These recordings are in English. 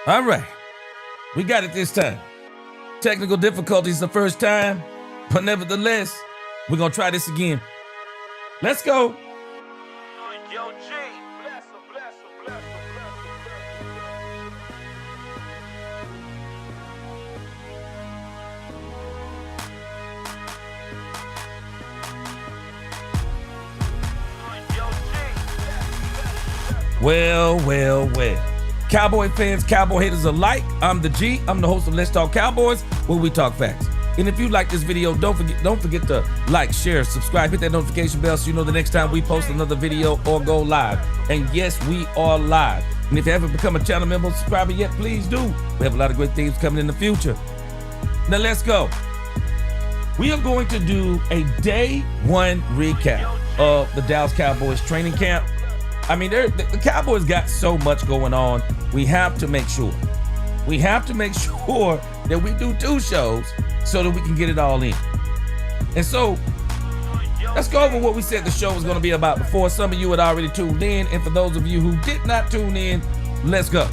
All right, we got it this time. Technical difficulties the first time, but nevertheless, we're gonna try this again. Let's go. Well. Cowboy fans, Cowboy haters alike, I'm the G. I'm the host of Let's Talk Cowboys, where we talk facts. And if you like this video, don't forget to like, share, subscribe, hit that notification bell so you know the next time we post another video or go live. And yes, we are live. And if you haven't become a channel member or subscriber yet, please do. We have a lot of great things coming in the future. Now let's go. We are going to do a day one recap of the Dallas Cowboys training camp. I mean, the Cowboys got so much going on. We have to make sure that we do 2 shows so that we can get it all in. And so let's go over what we said the show was going to be about before. Some of you had already tuned in, and for those of you who did not tune in, let's go.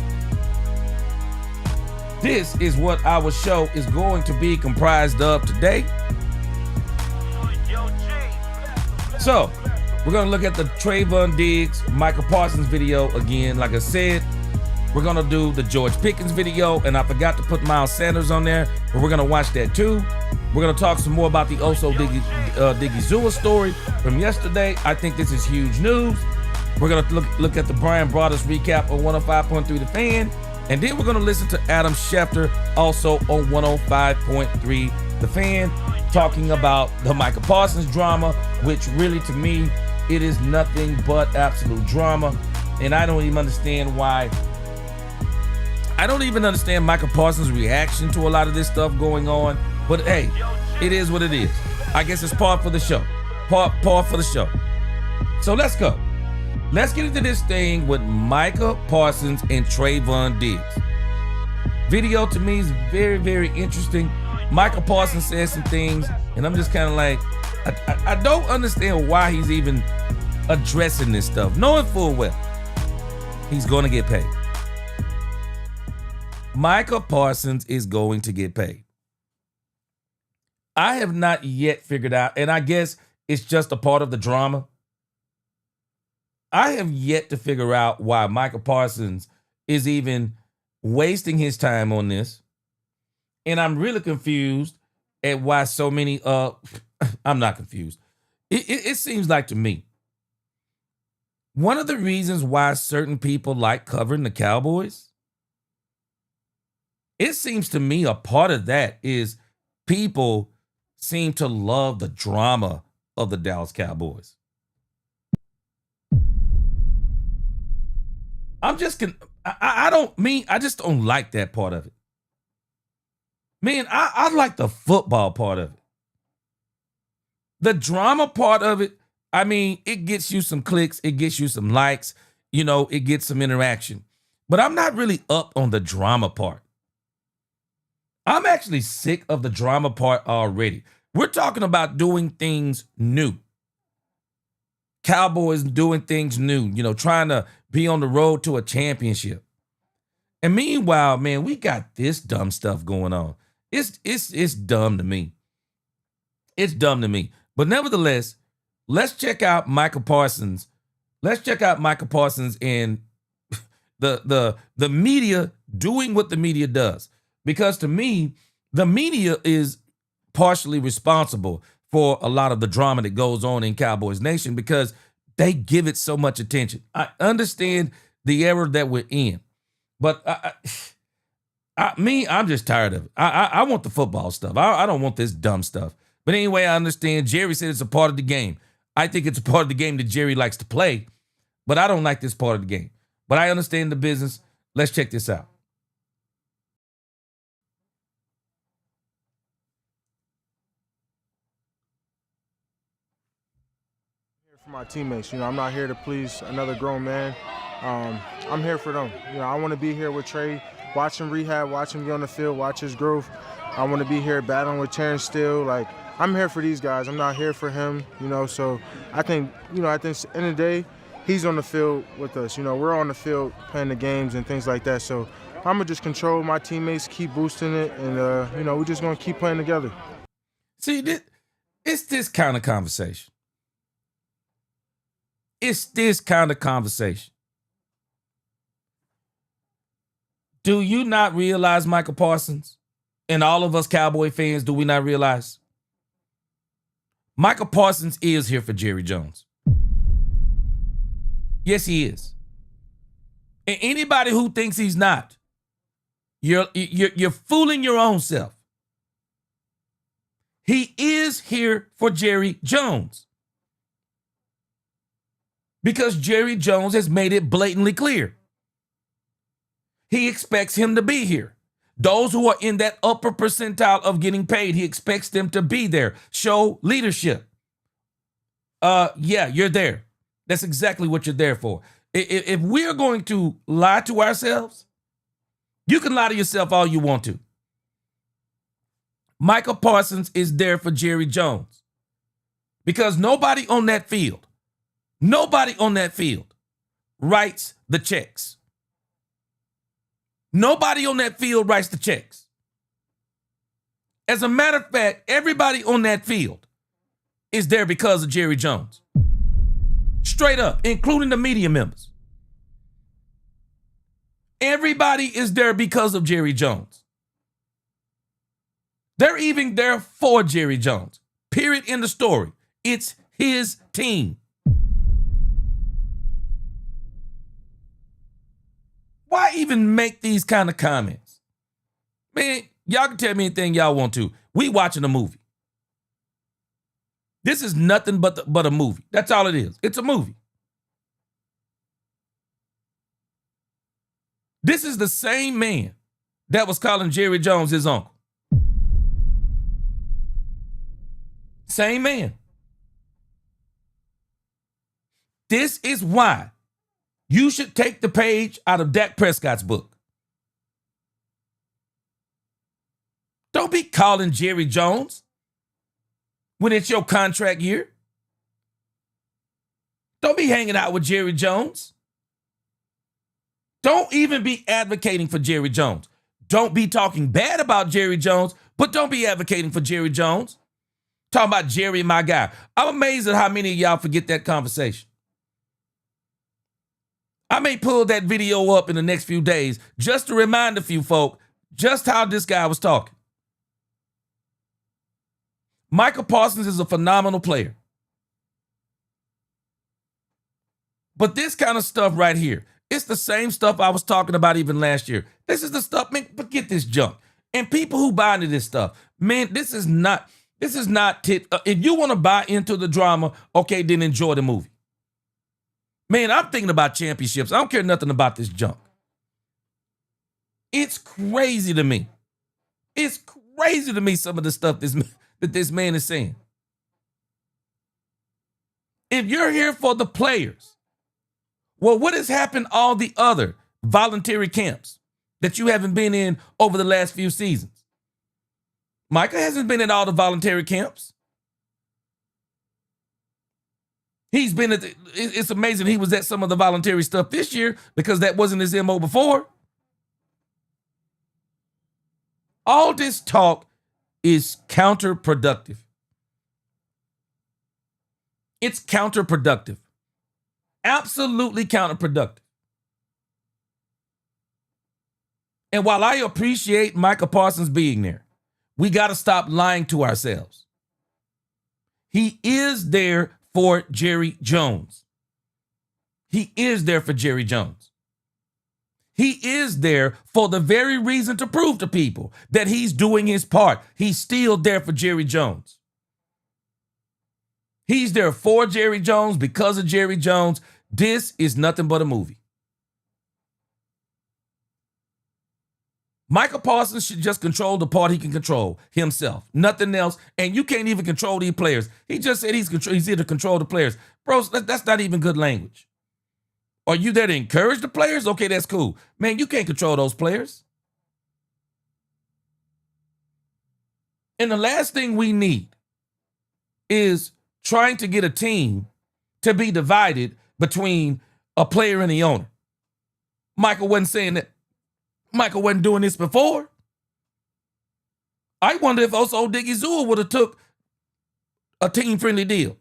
This is what our show is going to be comprised of today. So we're going to look at the Trayvon Diggs, Micah Parsons video again. Like I said, we're going to do the George Pickens video, and I forgot to put Miles Sanders on there, but we're going to watch that too. We're going to talk some more about the Oso Diggy Zua story from yesterday. I think this is huge news. We're going to look at the Broaddus recap on 105.3 The Fan, and then we're going to listen to Adam Schefter also on 105.3 The Fan, talking about the Micah Parsons drama, which really, to me, it is nothing but absolute drama. And I don't even understand why. I don't even understand Micah Parsons' reaction to a lot of this stuff going on. But hey, it is what it is. I guess it's par for the show. Par for the show. So let's go. Let's get into this thing with Micah Parsons and Trayvon Diggs. Video to me is very, very interesting. Micah Parsons says some things, and I'm just kind of like, I don't understand why he's even addressing this stuff, knowing full well he's going to get paid. Micah Parsons is going to get paid. I have not yet figured out, and I guess it's just a part of the drama. I have yet to figure out why Micah Parsons is even wasting his time on this. And I'm really confused at why so many, I'm not confused. It seems like to me, one of the reasons why certain people like covering the Cowboys, it seems to me a part of that is people seem to love the drama of the Dallas Cowboys. I just don't like that part of it. Man, I like the football part of it. The drama part of it, I mean, it gets you some clicks, it gets you some likes, you know, it gets some interaction. But I'm not really up on the drama part. I'm actually sick of the drama part already. We're talking about doing things new. Cowboys doing things new, you know, trying to be on the road to a championship. And meanwhile, man, we got this dumb stuff going on. It's dumb to me. It's dumb to me. But nevertheless, let's check out Micah Parsons. Let's check out Micah Parsons and the media doing what the media does. Because to me, the media is partially responsible for a lot of the drama that goes on in Cowboys Nation because they give it so much attention. I understand the era that we're in, but I'm just tired of it. I want the football stuff. I don't want this dumb stuff. But anyway, I understand. Jerry said it's a part of the game. I think it's a part of the game that Jerry likes to play, but I don't like this part of the game. But I understand the business. Let's check this out. For my teammates, you know, I'm not here to please another grown man. I'm here for them. You know, I want to be here with Trey, watch him rehab, watch him get on the field, watch his growth. I want to be here battling with Terrence Steele. Like, I'm here for these guys. I'm not here for him, you know. So I think, you know, at the end of the day, he's on the field with us. You know, we're on the field playing the games and things like that. So I'm gonna just control my teammates, keep boosting it, and you know, we're just gonna keep playing together. See, it's this kind of conversation. It's this kind of conversation. Do you not realize, Micah Parsons, and all of us Cowboy fans, do we not realize? Micah Parsons is here for Jerry Jones. Yes, he is. And anybody who thinks he's not, you're fooling your own self. He is here for Jerry Jones. Because Jerry Jones has made it blatantly clear. He expects him to be here. Those who are in that upper percentile of getting paid, he expects them to be there. Show leadership. Yeah, you're there. That's exactly what you're there for. If we're going to lie to ourselves, you can lie to yourself all you want to. Micah Parsons is there for Jerry Jones. Because nobody on that field writes the checks. Nobody on that field writes the checks. As a matter of fact, everybody on that field is there because of Jerry Jones. Straight up, including the media members. Everybody is there because of Jerry Jones. They're even there for Jerry Jones. Period in the story. It's his team. Why even make these kind of comments? Man, y'all can tell me anything y'all want to. We watching a movie. This is nothing but a movie. That's all it is. It's a movie. This is the same man that was calling Jerry Jones his uncle. Same man. This is why you should take the page out of Dak Prescott's book. Don't be calling Jerry Jones when it's your contract year. Don't be hanging out with Jerry Jones. Don't even be advocating for Jerry Jones. Don't be talking bad about Jerry Jones, but don't be advocating for Jerry Jones. Talking about Jerry, my guy. I'm amazed at how many of y'all forget that conversation. I may pull that video up in the next few days just to remind a few folk just how this guy was talking. Micah Parsons is a phenomenal player. But this kind of stuff right here, it's the same stuff I was talking about even last year. This is the stuff, man, forget this junk. And people who buy into this stuff, man, this is not if you want to buy into the drama, okay, then enjoy the movie. Man, I'm thinking about championships. I don't care nothing about this junk. It's crazy to me. It's crazy to me, some of the stuff that this man is saying. If you're here for the players, well, what has happened all the other voluntary camps that you haven't been in over the last few seasons? Micah hasn't been in all the voluntary camps. He's been at it's amazing he was at some of the voluntary stuff this year because that wasn't his MO before. All this talk is counterproductive. It's counterproductive. Absolutely counterproductive. And while I appreciate Micah Parsons being there, we got to stop lying to ourselves. He is there for Jerry Jones. He is there for Jerry Jones. He is there for the very reason to prove to people that he's doing his part. He's still there for Jerry Jones. He's there for Jerry Jones because of Jerry Jones. This is nothing but a movie. Micah Parsons should just control the part he can control himself, nothing else. And you can't even control these players. He just said he's here to control the players. Bro, that's not even good language. Are you there to encourage the players? Okay, that's cool. Man, you can't control those players. And the last thing we need is trying to get a team to be divided between a player and the owner. Michael wasn't saying that. Michael wasn't doing this before. I wonder if also Diggy Zua would have took a team-friendly deal.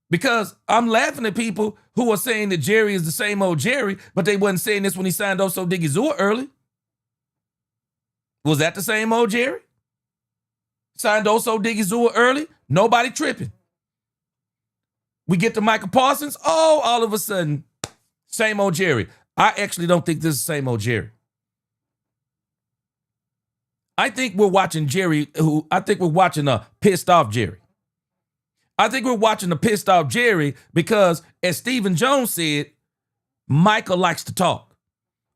Because I'm laughing at people who are saying that Jerry is the same old Jerry, but they wasn't saying this when he signed Oso Diggy Zua early. Was that the same old Jerry? Signed Oso Diggy Zua early? Nobody tripping. We get to Micah Parsons. Oh, all of a sudden, same old Jerry. I actually don't think this is the same old Jerry. I think we're watching a pissed off Jerry. I think we're watching a pissed off Jerry because, as Stephen Jones said, Michael likes to talk.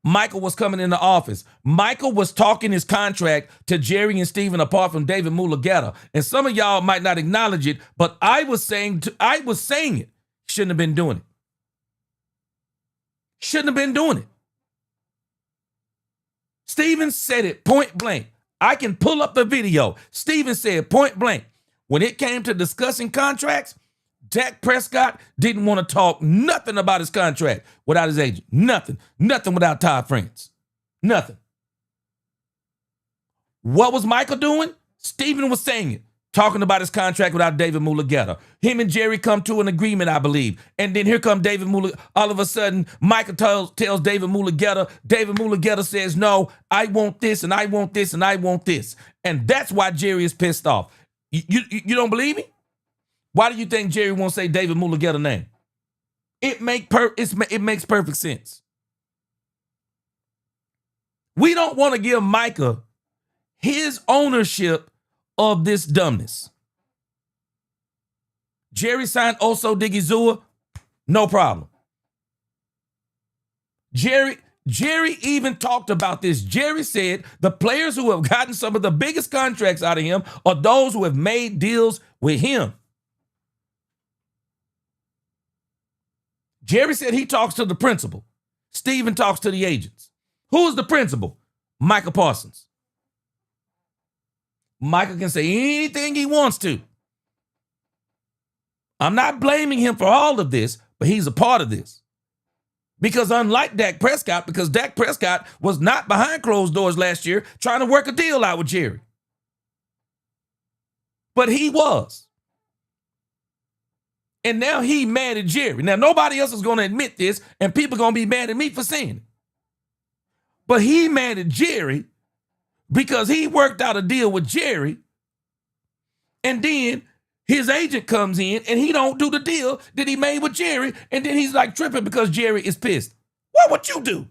Michael was coming in the office. Michael was talking his contract to Jerry and Stephen apart from David Mulugeta. And some of y'all might not acknowledge it, but I was saying it. Shouldn't have been doing it. Shouldn't have been doing it. Stephen said it point blank. I can pull up the video. Stephen said point blank, when it came to discussing contracts, Dak Prescott didn't want to talk nothing about his contract without his agent. Nothing. Nothing without Todd France. Nothing. What was Michael doing? Stephen was saying it, talking about his contract without David Mulugeta. Him and Jerry come to an agreement, I believe. And then here come David Mulugeta. All of a sudden, Michael tells David Mulugeta. David Mulugeta says, no, I want this, and I want this, and I want this. And that's why Jerry is pissed off. You don't believe me? Why do you think Jerry won't say David Mulugeta's name? It makes perfect sense. We don't want to give Micah his ownership of this dumbness. Jerry signed Oso Diggy Zua, no problem. Jerry even talked about this. Jerry said the players who have gotten some of the biggest contracts out of him are those who have made deals with him. Jerry said he talks to the principal. Stephen talks to the agents. Who's the principal? Micah Parsons. Micah can say anything he wants to. I'm not blaming him for all of this, but he's a part of this. Because unlike Dak Prescott, because Dak Prescott was not behind closed doors last year trying to work a deal out with Jerry. But he was. And now he mad at Jerry. Now, nobody else is going to admit this, and people are going to be mad at me for saying it. But he mad at Jerry because he worked out a deal with Jerry, and then his agent comes in and he don't do the deal that he made with Jerry, and then he's like tripping because Jerry is pissed. What would you do?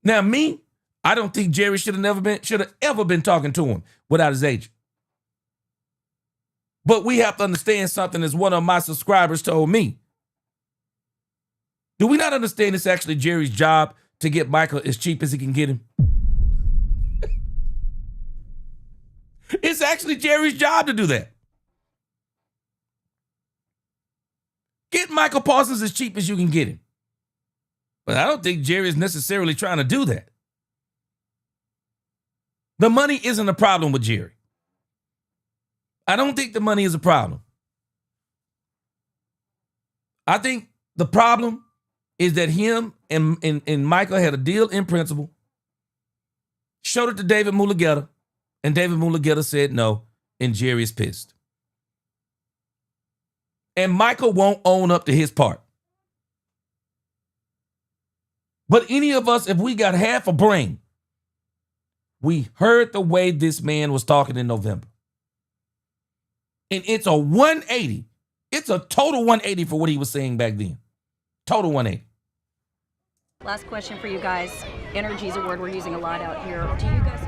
Now, me, I don't think Jerry should have ever been talking to him without his agent. But we have to understand something, as one of my subscribers told me. Do we not understand it's actually Jerry's job to get Michael as cheap as he can get him? It's actually Jerry's job to do that. Get Michael Parsons as cheap as you can get him. But I don't think Jerry is necessarily trying to do that. The money isn't a problem with Jerry. I don't think the money is a problem. I think the problem is that him and Michael had a deal in principle, showed it to David Mulugeta, and David Mulugeta said no, and Jerry is pissed. And Michael won't own up to his part. But any of us, if we got half a brain, we heard the way this man was talking in November. And it's a 180. It's a total 180 for what he was saying back then. Total 180. Last question for you guys. Energy is a word we're using a lot out here. Do you guys...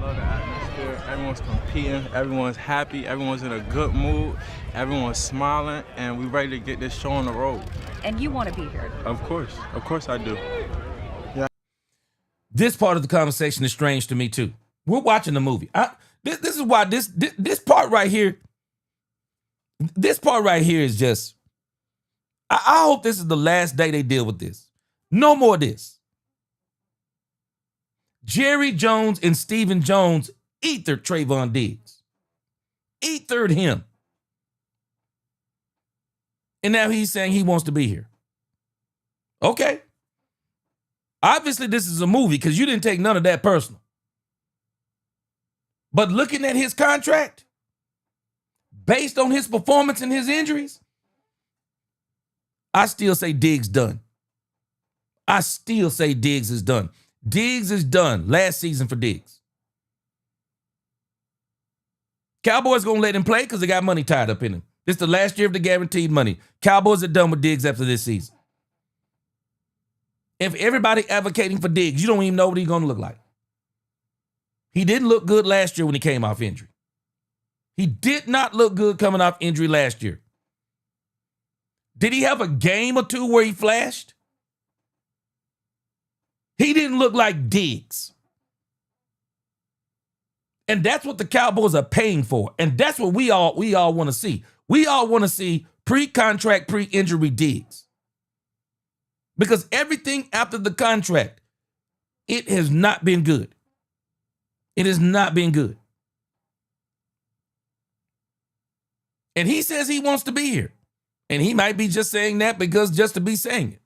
Love the atmosphere. Everyone's competing. Everyone's happy. Everyone's in a good mood. Everyone's smiling. And we're ready to get this show on the road. And you want to be here? Of course. Of course I do. Yeah. This part of the conversation is strange to me, too. We're watching the movie. This is why this part right here, is just, I hope this is the last day they deal with this. No more of this. Jerry Jones and Stephen Jones ethered Trayvon Diggs. Ethered him. And now he's saying he wants to be here. Okay. Obviously, this is a movie because you didn't take none of that personal. But looking at his contract, based on his performance and his injuries, I still say Diggs done. I still say Diggs is done. Diggs is done last season for Diggs. Cowboys going to let him play because they got money tied up in him. This is the last year of the guaranteed money. Cowboys are done with Diggs after this season. If everybody advocating for Diggs, you don't even know what he's going to look like. He didn't look good last year when he came off injury. He did not look good coming off injury last year. Did he have a game or two where he flashed? He didn't look like Diggs. And that's what the Cowboys are paying for. And that's what we all want to see. We all want to see pre-contract, pre-injury Diggs. Because everything after the contract, it has not been good. It has not been good. And he says he wants to be here. And he might be just saying that because just to be saying it.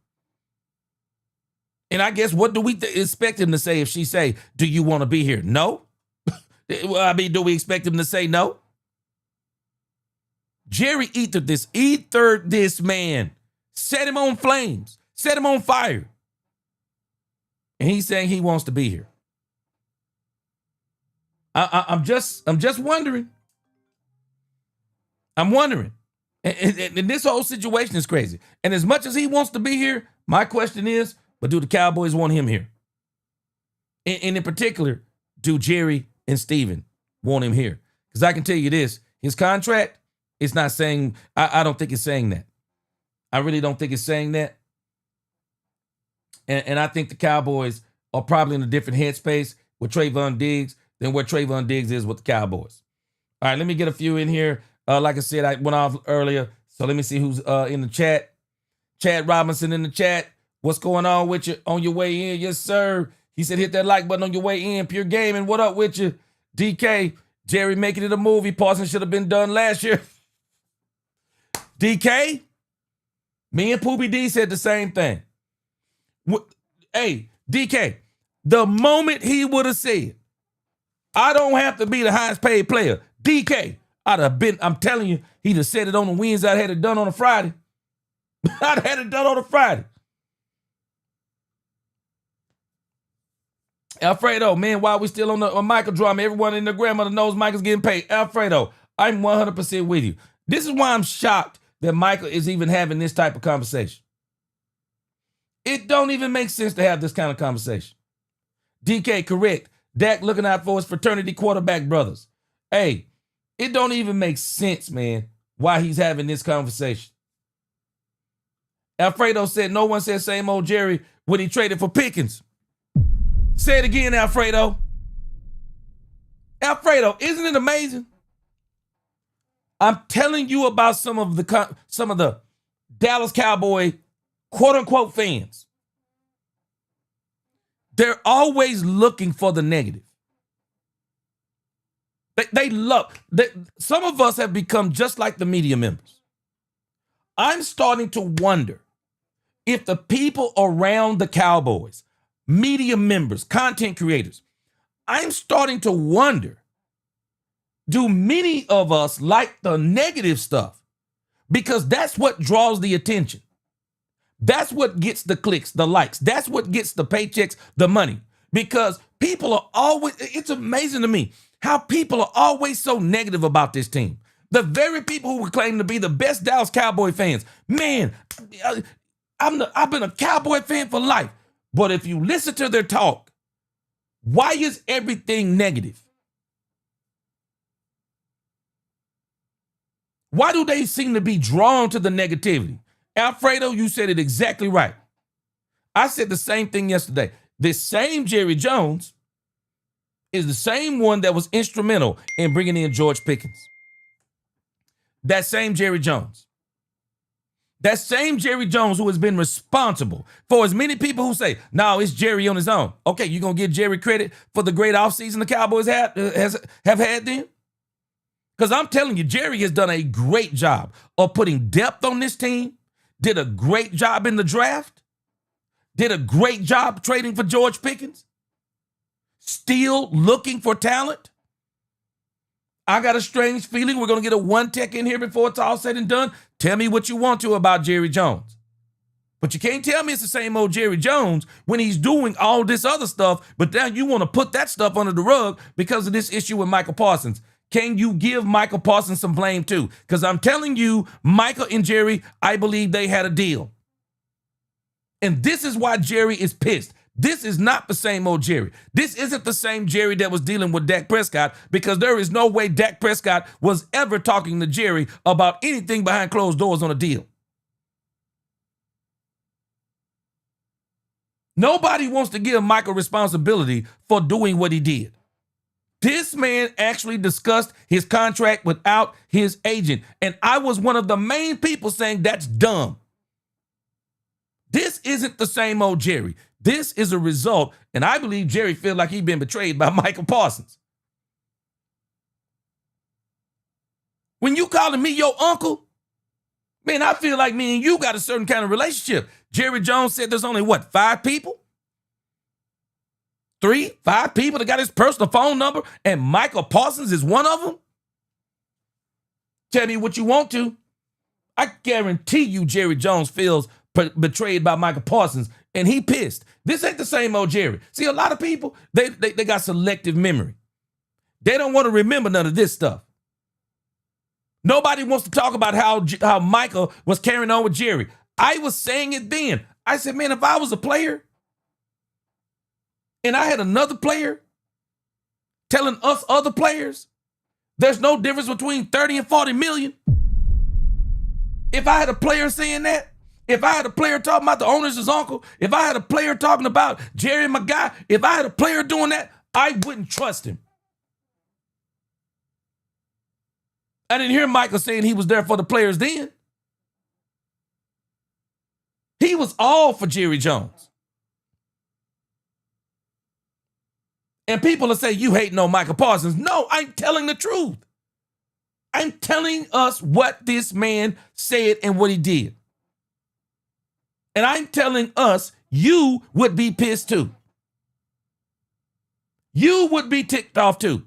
And I guess what do we expect him to say if she say, do you want to be here? No. I mean, do we expect him to say no? Jerry ethered this man, set him on flames, set him on fire. And he's saying he wants to be here. I'm just wondering. I'm wondering. And this whole situation is crazy. And as much as he wants to be here, my question is, but do the Cowboys want him here? And in particular, do Jerry and Steven want him here? Because I can tell you this, his contract, it's not saying, I don't think it's saying that. I really don't think it's saying that. And I think the Cowboys are probably in a different headspace with Trayvon Diggs than where Trayvon Diggs is with the Cowboys. All right, let me get a few in here. Like I said, I went off earlier, so let me see who's in the chat. Chad Robinson in the chat. What's going on with you on your way in? Yes, sir. He said hit that like button on your way in. Pure Gaming, what up with you? DK, Jerry making it a movie. Parsons should have been done last year. DK, me and Poopy D said the same thing. Hey, DK, the moment he would have said, I don't have to be the highest paid player, DK, I'd have been, I'm telling you, he'd have said it on the Wednesday. I'd had it done on a Friday. I'd had it done on a Friday. Alfredo, man, while we still on Micah drama, everyone in the grandmother knows Micah's getting paid. Alfredo, I'm 100% with you. This is why I'm shocked that Micah is even having this type of conversation. It don't even make sense to have this kind of conversation. DK, correct. Dak looking out for his fraternity quarterback brothers. Hey, it don't even make sense, man, why he's having this conversation. Alfredo said no one said same old Jerry when he traded for Pickens. Say it again, Alfredo. Alfredo, isn't it amazing? I'm telling you about some of the Dallas Cowboy quote unquote fans. They're always looking for the negative. Some of us have become just like the media members. I'm starting to wonder if the people around the Cowboys, media members, content creators, I'm starting to wonder, do many of us like the negative stuff? Because that's what draws the attention. That's what gets the clicks, the likes. That's what gets the paychecks, the money. Because people are always, it's amazing to me how people are always so negative about this team. The very people who claim to be the best Dallas Cowboy fans. Man, I've been a Cowboy fan for life. But if you listen to their talk, why is everything negative? Why do they seem to be drawn to the negativity? Alfredo, you said it exactly right. I said the same thing yesterday. This same Jerry Jones is the same one that was instrumental in bringing in George Pickens. That same Jerry Jones. That same Jerry Jones who has been responsible for as many people who say, no, it's Jerry on his own. Okay, you going to give Jerry credit for the great offseason the Cowboys have had then? Because I'm telling you, Jerry has done a great job of putting depth on this team, did a great job in the draft. did a great job trading for George Pickens, still looking for talent. I got a strange feeling we're going to get a one tech in here before it's all said and done. Tell me what you want to about Jerry Jones. But you can't tell me it's the same old Jerry Jones when he's doing all this other stuff, but now you want to put that stuff under the rug because of this issue with Micah Parsons. Can you give Micah Parsons some blame too? Because I'm telling you, Micah and Jerry, I believe they had a deal. And this is why Jerry is pissed. This is not the same old Jerry. This isn't the same Jerry that was dealing with Dak Prescott, because there is no way Dak Prescott was ever talking to Jerry about anything behind closed doors on a deal. Nobody wants to give Micah responsibility for doing what he did. This man actually discussed his contract without his agent. And I was one of the main people saying that's dumb. This isn't the same old Jerry. This is a result, and I believe Jerry feels like he's been betrayed by Micah Parsons. When you calling me your uncle, man, I feel like me and you got a certain kind of relationship. Jerry Jones said there's only, what, 5 people? 5 people that got his personal phone number, and Micah Parsons is one of them? Tell me what you want to. I guarantee you Jerry Jones feels betrayed by Micah Parsons, and he pissed. This ain't the same old Jerry. See, a lot of people, they got selective memory. They don't want to remember none of this stuff. Nobody wants to talk about how Micah was carrying on with Jerry. I was saying it then. I said, man, if I was a player and I had another player telling us other players there's no difference between 30 and 40 million. If I had a player saying that, if I had a player talking about the owner's his uncle, if I had a player talking about Jerry, my guy, if I had a player doing that, I wouldn't trust him. I didn't hear Micah saying he was there for the players then. He was all for Jerry Jones. And people will say, you hating on Micah Parsons. No, I'm telling the truth. I'm telling us what this man said and what he did. And I'm telling us, you would be pissed too. You would be ticked off too.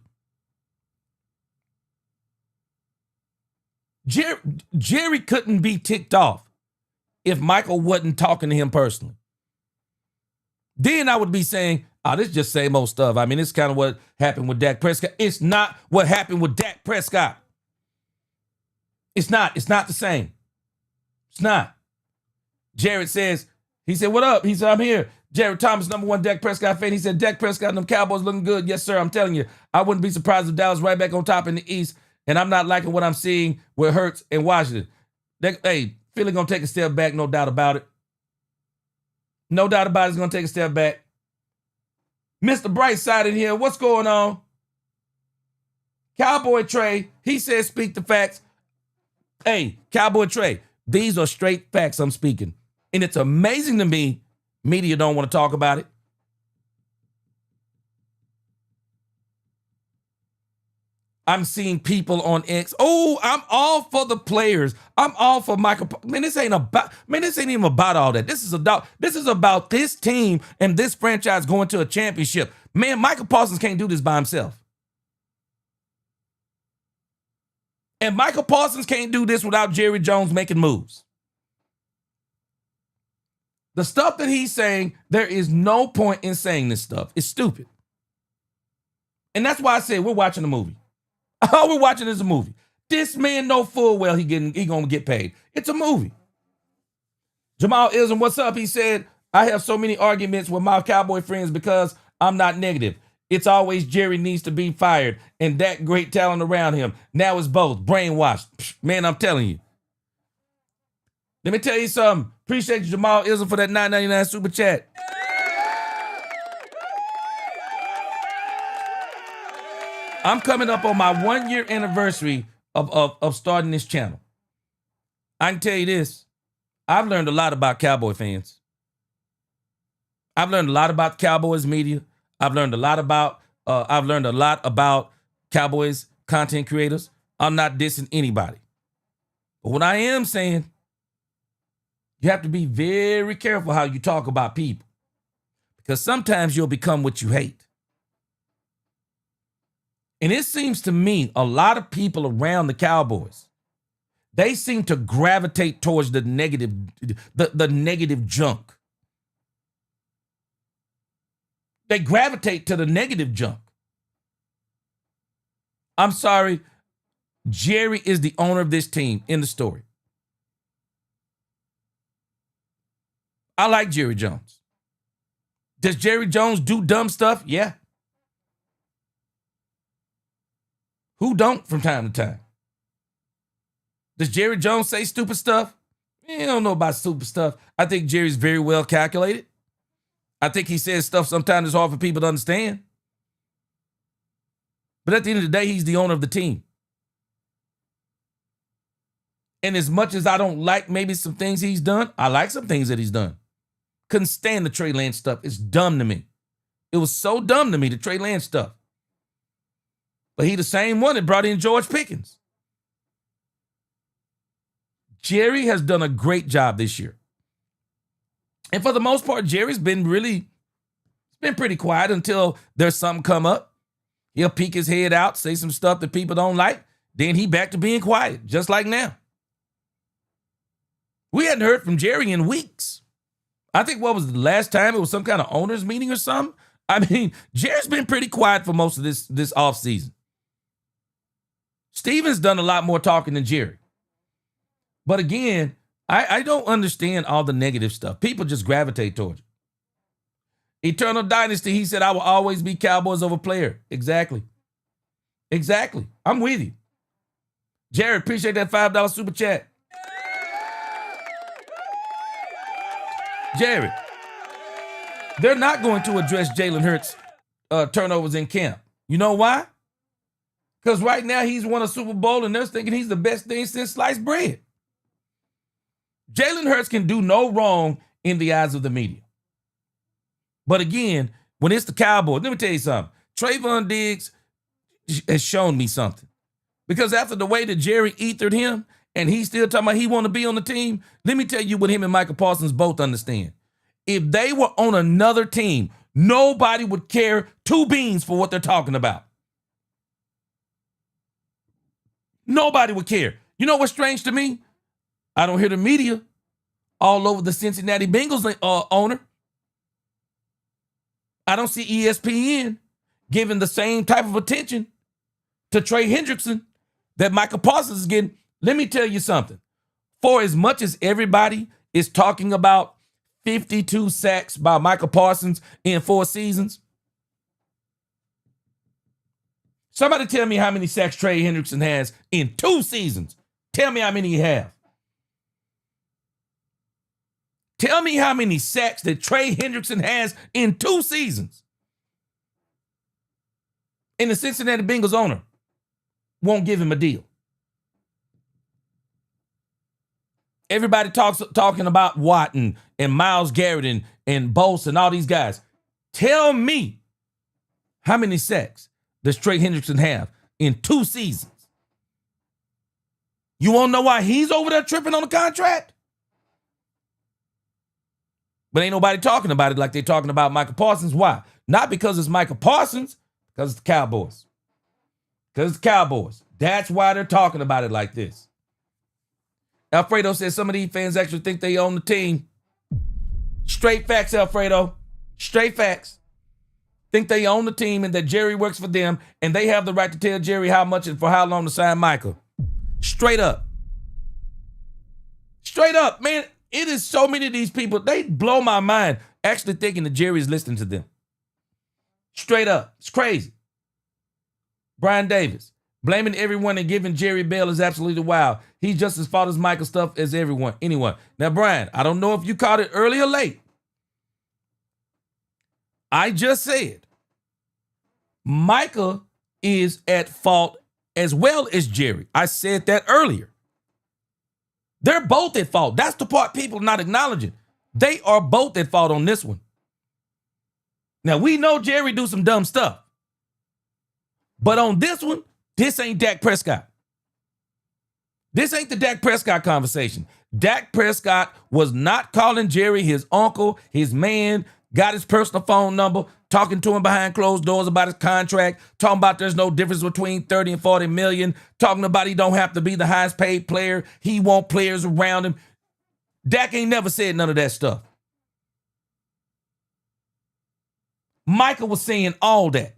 Jerry couldn't be ticked off if Michael wasn't talking to him personally. Then I would be saying, oh, this is just same old stuff. I mean, it's kind of what happened with Dak Prescott. It's not what happened with Dak Prescott. It's not the same. It's not. Jared says, he said, what up? He said, I'm here. Jared Thomas, #1 Dak Prescott fan. He said, Dak Prescott and them Cowboys looking good. Yes, sir, I'm telling you. I wouldn't be surprised if Dallas right back on top in the East, and I'm not liking what I'm seeing with Hurts and Washington. Hey, Philly going to take a step back, no doubt about it. No doubt about it, it's going to take a step back. Mr. Brightside in here, what's going on? Cowboy Trey, he says speak the facts. Hey, Cowboy Trey, these are straight facts I'm speaking. And it's amazing to me, media don't want to talk about it. I'm seeing people on X. Oh, I'm all for the players. I'm all for Michael. Man, this ain't even about all that. This is about this team and this franchise going to a championship. Man, Michael Parsons can't do this by himself. And Michael Parsons can't do this without Jerry Jones making moves. The stuff that he's saying, there is no point in saying this stuff. It's stupid. And that's why I said we're watching a movie. All we're watching is a movie. This man know full well he gonna get paid. It's a movie. Jamal Ism, what's up? He said, I have so many arguments with my Cowboy friends because I'm not negative. It's always Jerry needs to be fired and that great talent around him. Now it's both. Brainwashed. Psh, man, I'm telling you. Let me tell you something. Appreciate you, Jamal Ism, for that $9.99 super chat. I'm coming up on my 1-year anniversary of starting this channel. I can tell you this. I've learned a lot about Cowboy fans. I've learned a lot about Cowboys media. I've learned a lot about Cowboys content creators. I'm not dissing anybody. But what I am saying, You have to be very careful how you talk about people, because sometimes you'll become what you hate. And it seems to me a lot of people around the Cowboys, they seem to gravitate towards the negative, the negative junk. They gravitate to the negative junk. I'm sorry, Jerry is the owner of this team in the story. I like Jerry Jones. Does Jerry Jones do dumb stuff? Yeah. Who don't from time to time? Does Jerry Jones say stupid stuff? I don't know about stupid stuff. I think Jerry's very well calculated. I think he says stuff sometimes it's hard for people to understand. But at the end of the day, he's the owner of the team. And as much as I don't like maybe some things he's done, I like some things that he's done. Couldn't stand the Trey Lance stuff. It's dumb to me. It was so dumb to me, the Trey Lance stuff. But he the same one that brought in George Pickens. Jerry has done a great job this year. And for the most part, Jerry's been pretty quiet until there's something come up. He'll peek his head out, say some stuff that people don't like. Then he back to being quiet, just like now. We hadn't heard from Jerry in weeks. I think what was the last time? It was some kind of owners meeting or something. I mean, Jerry's been pretty quiet for most of this offseason. Steven's done a lot more talking than Jerry. But again, I don't understand all the negative stuff. People just gravitate towards it. Eternal Dynasty, he said, I will always be Cowboys over player. Exactly. Exactly. I'm with you. Jared, appreciate that $5 super chat. Jared, they're not going to address Jalen Hurts' turnovers in camp. You know why? Because right now he's won a Super Bowl and they're thinking he's the best thing since sliced bread. Jalen Hurts can do no wrong in the eyes of the media. But again, when it's the Cowboys, let me tell you something. Trayvon Diggs has shown me something. Because after the way that Jerry ethered him, and he's still talking about he want to be on the team, let me tell you what him and Micah Parsons both understand. If they were on another team, nobody would care two beans for what they're talking about. Nobody would care. You know what's strange to me? I don't hear the media all over the Cincinnati Bengals owner. I don't see ESPN giving the same type of attention to Trey Hendrickson that Micah Parsons is getting. Let me tell you something. For as much as everybody is talking about 52 sacks by Micah Parsons in 4 seasons, somebody tell me how many sacks Trey Hendrickson has in 2 seasons. Tell me how many he has. Tell me how many sacks that Trey Hendrickson has in 2 seasons. And the Cincinnati Bengals owner won't give him a deal. Everybody talking about Watt and Myles Garrett and Bosa and all these guys. Tell me how many sacks does Trey Hendrickson have in 2 seasons? You want to know why he's over there tripping on the contract? But ain't nobody talking about it like they're talking about Micah Parsons. Why? Not because it's Micah Parsons, because it's the Cowboys. Because it's the Cowboys. That's why they're talking about it like this. Alfredo says some of these fans actually think they own the team. Straight facts, Alfredo. Straight facts. Think they own the team and that Jerry works for them and they have the right to tell Jerry how much and for how long to sign Micah. Straight up. Straight up, man. It is so many of these people, they blow my mind actually thinking that Jerry's listening to them. Straight up. It's crazy. Brian Davis. Blaming everyone and giving Jerry bail is absolutely wild. He's just as fault as Michael stuff as anyone. Now, Brian, I don't know if you caught it early or late. I just said Micah is at fault as well as Jerry. I said that earlier. They're both at fault. That's the part people are not acknowledging. They are both at fault on this one. Now, we know Jerry do some dumb stuff. But on this one, this ain't Dak Prescott. This ain't the Dak Prescott conversation. Dak Prescott was not calling Jerry his uncle, his man, got his personal phone number, talking to him behind closed doors about his contract, talking about there's no difference between 30 and 40 million, talking about he don't have to be the highest paid player. He want players around him. Dak ain't never said none of that stuff. Micah was saying all that.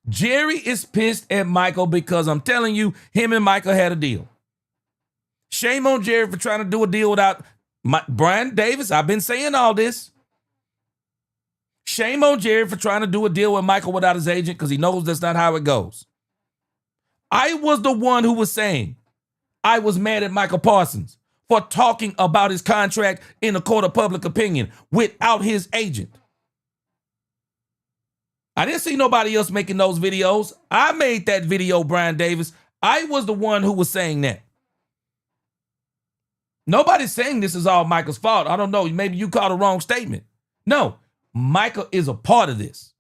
Jerry is pissed at Michael because I'm telling you, him and Michael had a deal. Shame on Jerry for trying to do a deal without Brian Davis. I've been saying all this. Shame on Jerry for trying to do a deal with Michael without his agent because he knows that's not how it goes. I was the one who was saying I was mad at Michael Parsons for talking about his contract in a court of public opinion without his agent. I didn't see nobody else making those videos. I made that video, Brian Davis. I was the one who was saying that. Nobody's saying this is all Michael's fault. I don't know. Maybe you caught a wrong statement. No, Michael is a part of this.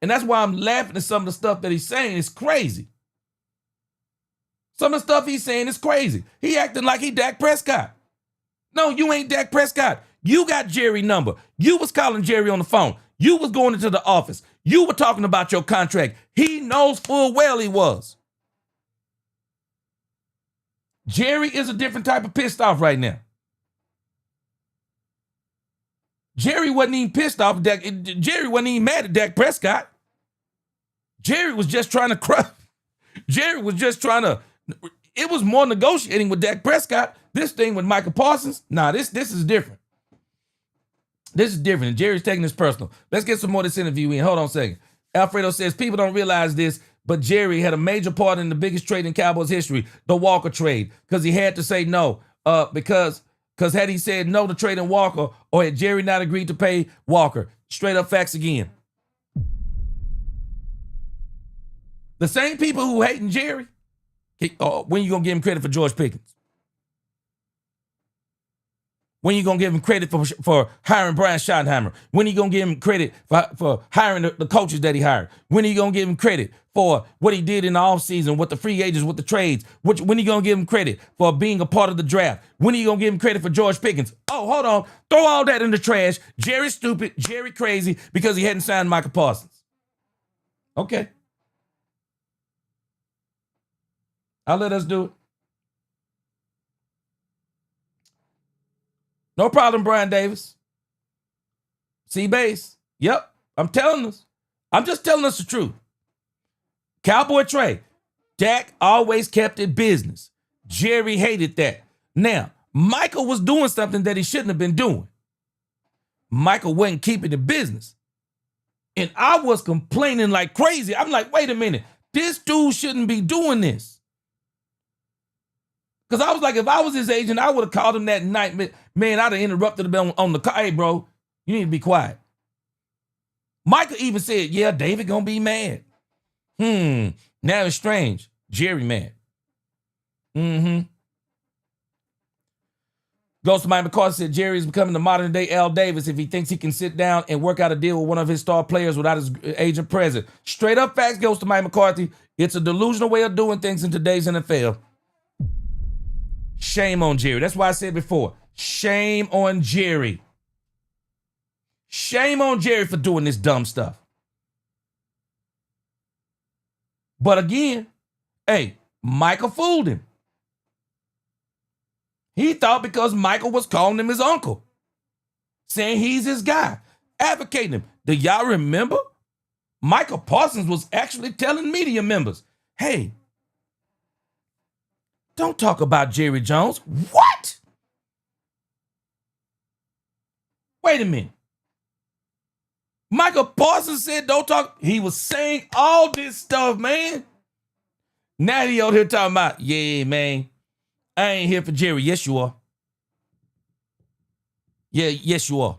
And that's why I'm laughing at some of the stuff that he's saying. It's crazy. Some of the stuff he's saying is crazy. He acting like he Dak Prescott. No, you ain't Dak Prescott. You got Jerry's number. You was calling Jerry on the phone. You was going into the office. You were talking about your contract. He knows full well he was. Jerry is a different type of pissed off right now. Jerry wasn't even pissed off. Jerry wasn't even mad at Dak Prescott. Jerry was just trying to crush. Jerry was just trying to. It was more negotiating with Dak Prescott. This thing with Micah Parsons, this is different. This is different. And Jerry's taking this personal. Let's get some more of this interview in. Hold on a second. Alfredo says, people don't realize this, but Jerry had a major part in the biggest trade in Cowboys history, the Walker trade, because he had to say no. Because had he said no to trading Walker, or had Jerry not agreed to pay Walker? Straight up facts again. The same people who hating Jerry, when you going to give him credit for George Pickens? When you going to give him credit for hiring Brian Schottenheimer? When you going to give him credit for hiring the coaches that he hired? When are you going to give him credit for what he did in the offseason with the free agents, with the trades? When are you going to give him credit for being a part of the draft? When are you going to give him credit for George Pickens? Oh, hold on. Throw all that in the trash. Jerry's stupid. Jerry crazy because he hadn't signed Micah Parsons. Okay. I'll let us do it. No problem, Brian Davis. C-Base. Yep, I'm telling us. I'm just telling us the truth. Cowboy Trey. Dak always kept it business. Jerry hated that. Now, Michael was doing something that he shouldn't have been doing. Michael wasn't keeping it business. And I was complaining like crazy. I'm like, wait a minute. This dude shouldn't be doing this. Because I was like, if I was his agent, I would have called him that night. Man, I'd have interrupted him on the car. Hey, bro, you need to be quiet. Michael even said, yeah, David gonna be mad. Now it's strange. Jerry mad. Goes to Mike McCarthy said Jerry is becoming the modern day Al Davis if he thinks he can sit down and work out a deal with one of his star players without his agent present. Straight up facts goes to Mike McCarthy. It's a delusional way of doing things in today's NFL. Shame on Jerry. That's why I said before. Shame on Jerry. Shame on Jerry for doing this dumb stuff. But again, hey, Michael fooled him. He thought because Michael was calling him his uncle, saying he's his guy, advocating him. Do y'all remember? Michael Parsons was actually telling media members, hey, don't talk about Jerry Jones. What? Wait a minute. Michael Parsons said don't talk. He was saying all this stuff, man. Now he out here talking about, yeah, man, I ain't here for Jerry. Yes, you are. Yeah, yes, you are.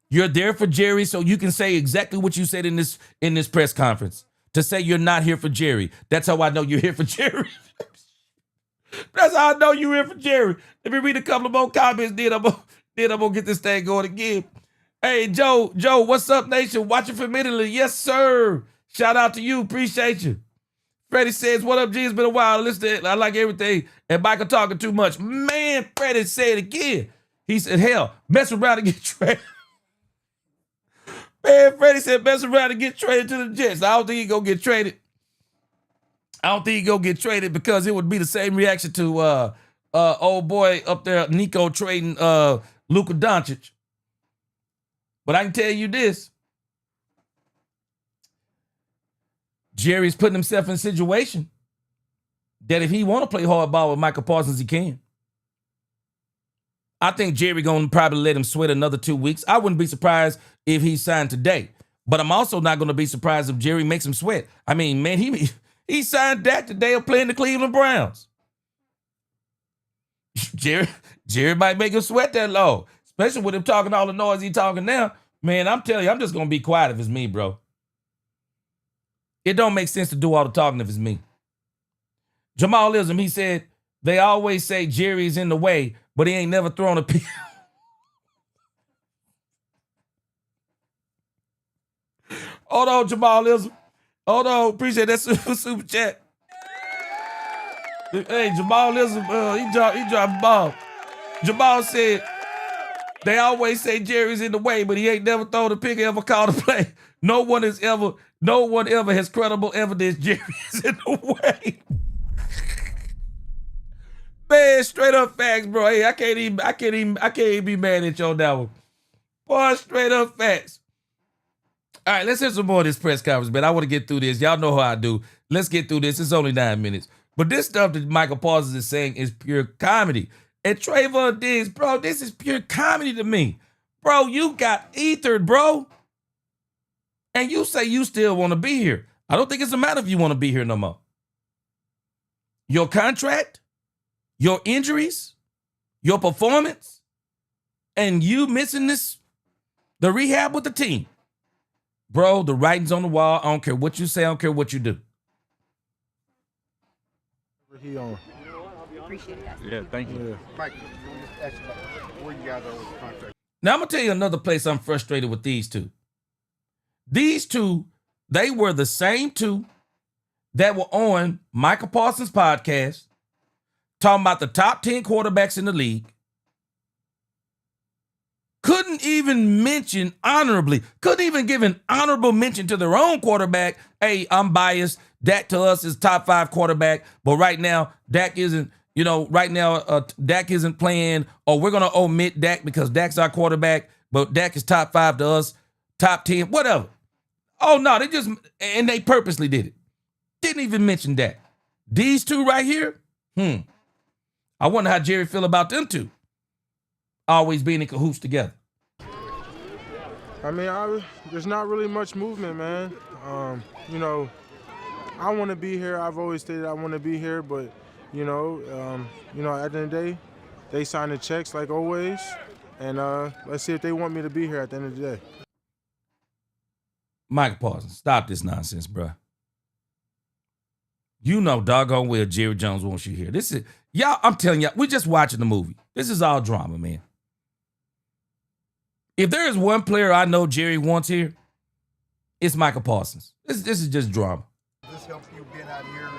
You're there for Jerry so you can say exactly what you said in this press conference. To say you're not here for Jerry. That's how I know you're here for Jerry. That's how I know you're here for Jerry. Let me read a couple of more comments, then I'm gonna get this thing going again. Hey, Joe, what's up, nation? Watching from Italy. Yes, sir. Shout out to you. Appreciate you. Freddie says, what up, G? It's been a while. Listen, I like everything. And Micah talking too much. Man, Freddie said again. He said, hell, mess around and get traded. Man, Freddie said, mess around and get traded to the Jets. I don't think he's going to get traded. I don't think he's going to get traded because it would be the same reaction to old boy up there, Nico, trading Luka Doncic. But I can tell you this. Jerry's putting himself in a situation that if he want to play hardball with Micah Parsons, he can. I think Jerry going to probably let him sweat another 2 weeks. I wouldn't be surprised if he signed today. But I'm also not going to be surprised if Jerry makes him sweat. I mean, man, he signed Dak today of playing the Cleveland Browns. Jerry might make him sweat that low, especially with him talking all the noise he talking now. Man, I'm telling you, I'm just going to be quiet if it's me, bro. It don't make sense to do all the talking if it's me. Jamal Ism, he said, they always say Jerry's in the way, but he ain't never thrown a pick. Hold on, Jamal Ism. Hold on, appreciate that super chat. Hey, Jamal Ism, he dropped the ball. Jamal said, they always say Jerry's in the way, but he ain't never thrown a pick or ever called a play. No one ever has credible evidence Jerry's in the way. Man, straight up facts, bro. Hey, I can't even be mad at you on that one. Boy, straight up facts. All right, let's hear some more of this press conference, man. I want to get through this. Y'all know how I do. Let's get through this. It's only 9 minutes. But this stuff that Michael Parsons is saying is pure comedy. And Trayvon Diggs, bro, this is pure comedy to me. Bro, you got ethered, bro. And you say you still want to be here. I don't think it's a matter if you want to be here no more. Your contract, your injuries, your performance, and you missing the rehab with the team. Bro, the writing's on the wall. I don't care what you say. I don't care what you do. He on. Appreciate it, guys. Yeah, thank you. Yeah. Mike, let me just ask you about where you guys are with the contract. Now, I'm going to tell you another place I'm frustrated with these two. These two, they were the same two that were on Micah Parsons' podcast talking about the top 10 quarterbacks in the league. Couldn't even mention honorably, couldn't even give an honorable mention to their own quarterback. Hey, I'm biased. Dak to us is top 5 quarterback, but right now, Dak isn't, Dak isn't playing, or we're going to omit Dak because Dak's our quarterback, but Dak is top 5 to us, top 10, whatever. Oh, no, they purposely did it. Didn't even mention Dak. These two right here, I wonder how Jerry feel about them two. Always being in cahoots together. I mean, there's not really much movement, man. I want to be here. I've always stated I want to be here, but, at the end of the day, they sign the checks like always, and let's see if they want me to be here at the end of the day. Micah Parsons, stop this nonsense, bro. You know doggone well Jerry Jones wants you here. Y'all, I'm telling y'all, we're just watching the movie. This is all drama, man. If there is one player I know Jerry wants here, it's Micah Parsons. This is just drama. Does this help you being out here,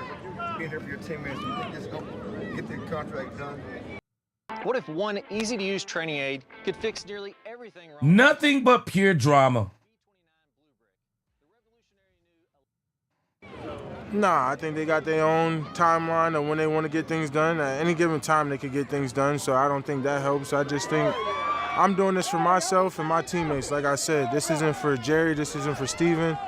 being here for your teammates? Do you think this help get the contract done? What if one easy-to-use training aid could fix nearly everything wrong? Nothing but pure drama. Nah, I think they got their own timeline of when they want to get things done. At any given time, they could get things done, so I don't think that helps. I just think I'm doing this for myself and my teammates. Like I said, this isn't for Jerry. This isn't for Steven.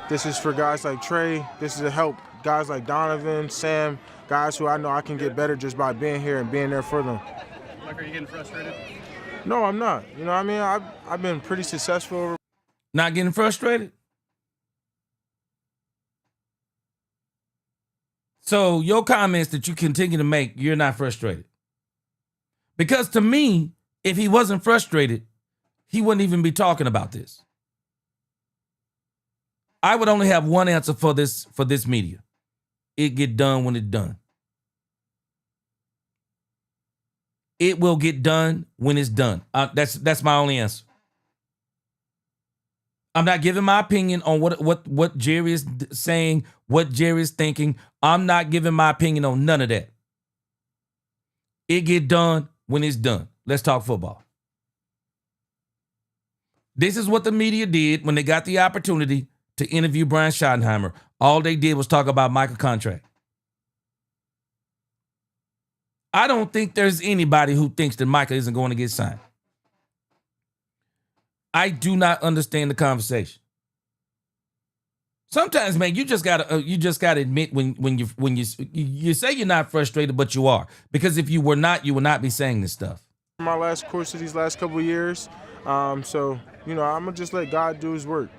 This is for guys like Trey. This is to help guys like Donovan, Sam, guys who I know I can get better just by being here and being there for them. Like, are you getting frustrated? No, I'm not. I've been pretty successful. Not getting frustrated? So your comments that you continue to make, you're not frustrated. Because to me, if he wasn't frustrated, he wouldn't even be talking about this. I would only have one answer for this media. It get done when it's done. It will get done when it's done. That's my only answer. I'm not giving my opinion on what Jerry is saying, what Jerry is thinking. I'm not giving my opinion on none of that. It get done when it's done. Let's talk football. This is what the media did when they got the opportunity to interview Brian Schottenheimer. All they did was talk about Micah contract. I don't think there's anybody who thinks that Micah isn't going to get signed. I do not understand the conversation. Sometimes, man, you just gotta admit when you say you're not frustrated, but you are. Because if you were not, you would not be saying this stuff. My last course of these last couple of years, so I'm gonna just let God do His work.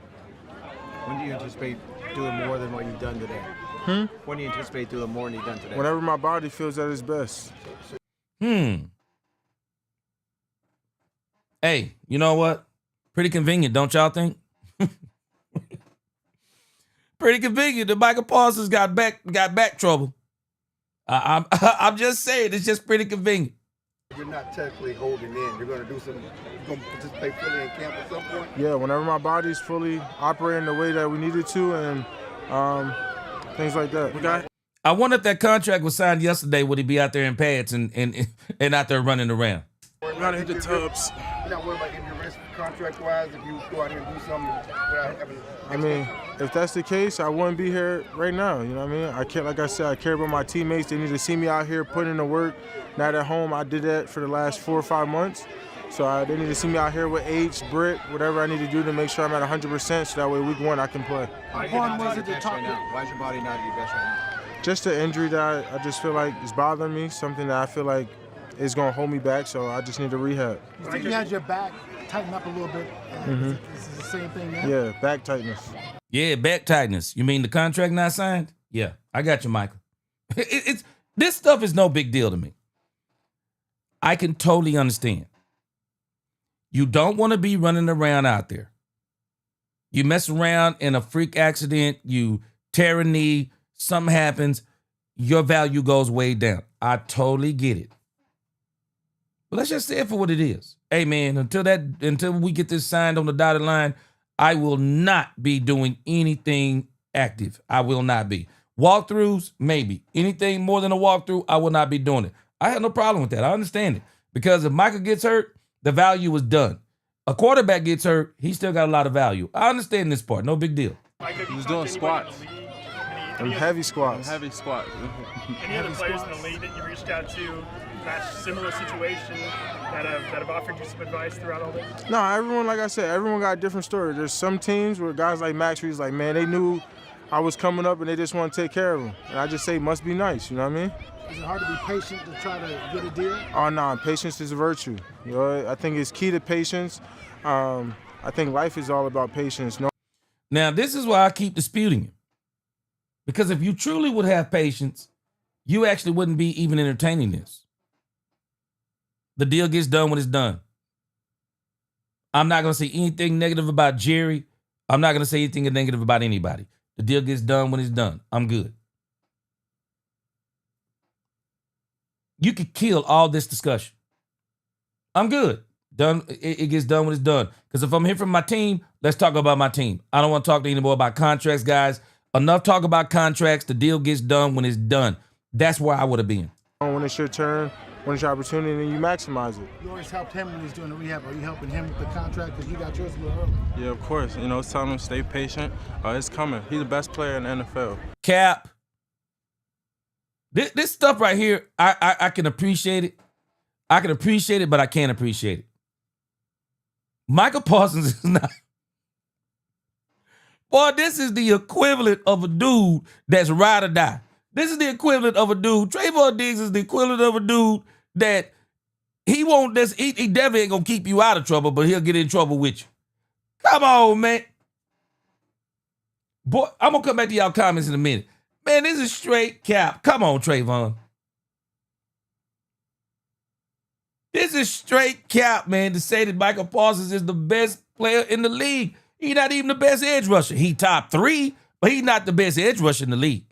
When do you anticipate doing more than what you've done today? When do you anticipate doing more than you've done today? Whenever my body feels at its best. Hey, you know what? Pretty convenient, don't y'all think? Pretty convenient that Micah Parsons got back trouble. I'm just saying, it's just pretty convenient. You're not technically holding in. You're going to do some. You're going to participate fully in camp at some point. Yeah, whenever my body's fully operating the way that we needed to, and things like that. Okay. I wonder if that contract was signed yesterday, would he be out there in pads and out there running around? We're gonna hit the tubs. You're not worried about injury risk contract-wise if you go out here and do something without having. I mean, if that's the case, I wouldn't be here right now. You know what I mean? I can't, like I said, I care about my teammates. They need to see me out here putting in the work. Not at home. I did that for the last 4 or 5 months. So they need to see me out here with H, Britt, whatever I need to do to make sure I'm at 100%. So that way, week 1, I can play. Why is your body not at your best right now? Just an injury that I just feel like is bothering me. Something that I feel like is going to hold me back. So I just need to rehab. You think you had your back tighten up a little bit? Is it the same thing now? Yeah, back tightness. Yeah, back tightness. You mean the contract not signed? Yeah, I got you, Michael. This stuff is no big deal to me. I can totally understand. You don't want to be running around out there. You mess around in a freak accident, you tear a knee, something happens, your value goes way down. I totally get it. But let's just say it for what it is. Hey, man, until we get this signed on the dotted line, I will not be doing anything active. I will not be. Walkthroughs, maybe. Anything more than a walkthrough, I will not be doing it. I have no problem with that. I understand it. Because if Micah gets hurt, the value is done. A quarterback gets hurt, he still got a lot of value. I understand this part. No big deal. He was doing squats. And heavy squats. Heavy squats. Any other players in the league that you reached out to, that similar situation, that have offered you some advice throughout all this? No, everyone, like I said, everyone got a different story. There's some teams where guys like Max, he's like, man, they knew I was coming up and they just want to take care of him. And I just say, must be nice, you know what I mean? Is it hard to be patient to try to get a deal? Oh, no, patience is a virtue. You know, I think it's key to patience. I think life is all about patience. Now, this is why I keep disputing it. Because if you truly would have patience, you actually wouldn't be even entertaining this. The deal gets done when it's done. I'm not going to say anything negative about Jerry. I'm not going to say anything negative about anybody. The deal gets done when it's done. I'm good. You could kill all this discussion. I'm good. Done. It gets done when it's done. Because if I'm here from my team, let's talk about my team. I don't want to talk to anymore about contracts, guys. Enough talk about contracts. The deal gets done when it's done. That's where I would have been. When it's your turn, when it's your opportunity, then you maximize it. You always helped him when he's doing the rehab. Are you helping him with the contract because you got yours a little early? Yeah, of course. You know, telling him to stay patient. It's coming. He's the best player in the NFL. Cap. This stuff right here, I can appreciate it. I can appreciate it, but I can't appreciate it. Micah Parsons is not. Boy, this is the equivalent of a dude that's ride or die. This is the equivalent of a dude. Trayvon Diggs is the equivalent of a dude that he won't. He definitely ain't gonna keep you out of trouble, but he'll get in trouble with you. Come on, man. Boy, I'm gonna come back to y'all comments in a minute. Man, this is straight cap. Come on, Trayvon. This is straight cap, man, to say that Micah Parsons is the best player in the league. He's not even the best edge rusher. He top 3, but he's not the best edge rusher in the league.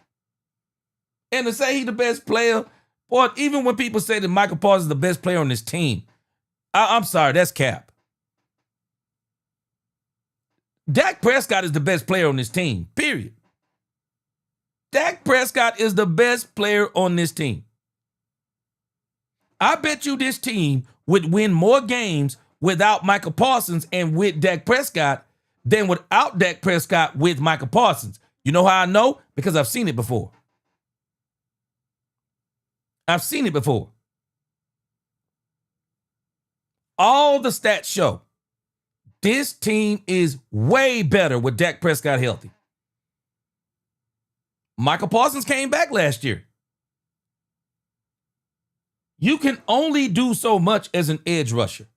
And to say he's the best player, boy, even when people say that Micah Parsons is the best player on this team, I'm sorry, that's cap. Dak Prescott is the best player on this team, period. Dak Prescott is the best player on this team. I bet you this team would win more games without Micah Parsons and with Dak Prescott than without Dak Prescott with Micah Parsons. You know how I know? Because I've seen it before. I've seen it before. All the stats show this team is way better with Dak Prescott healthy. Micah Parsons came back last year. You can only do so much as an edge rusher.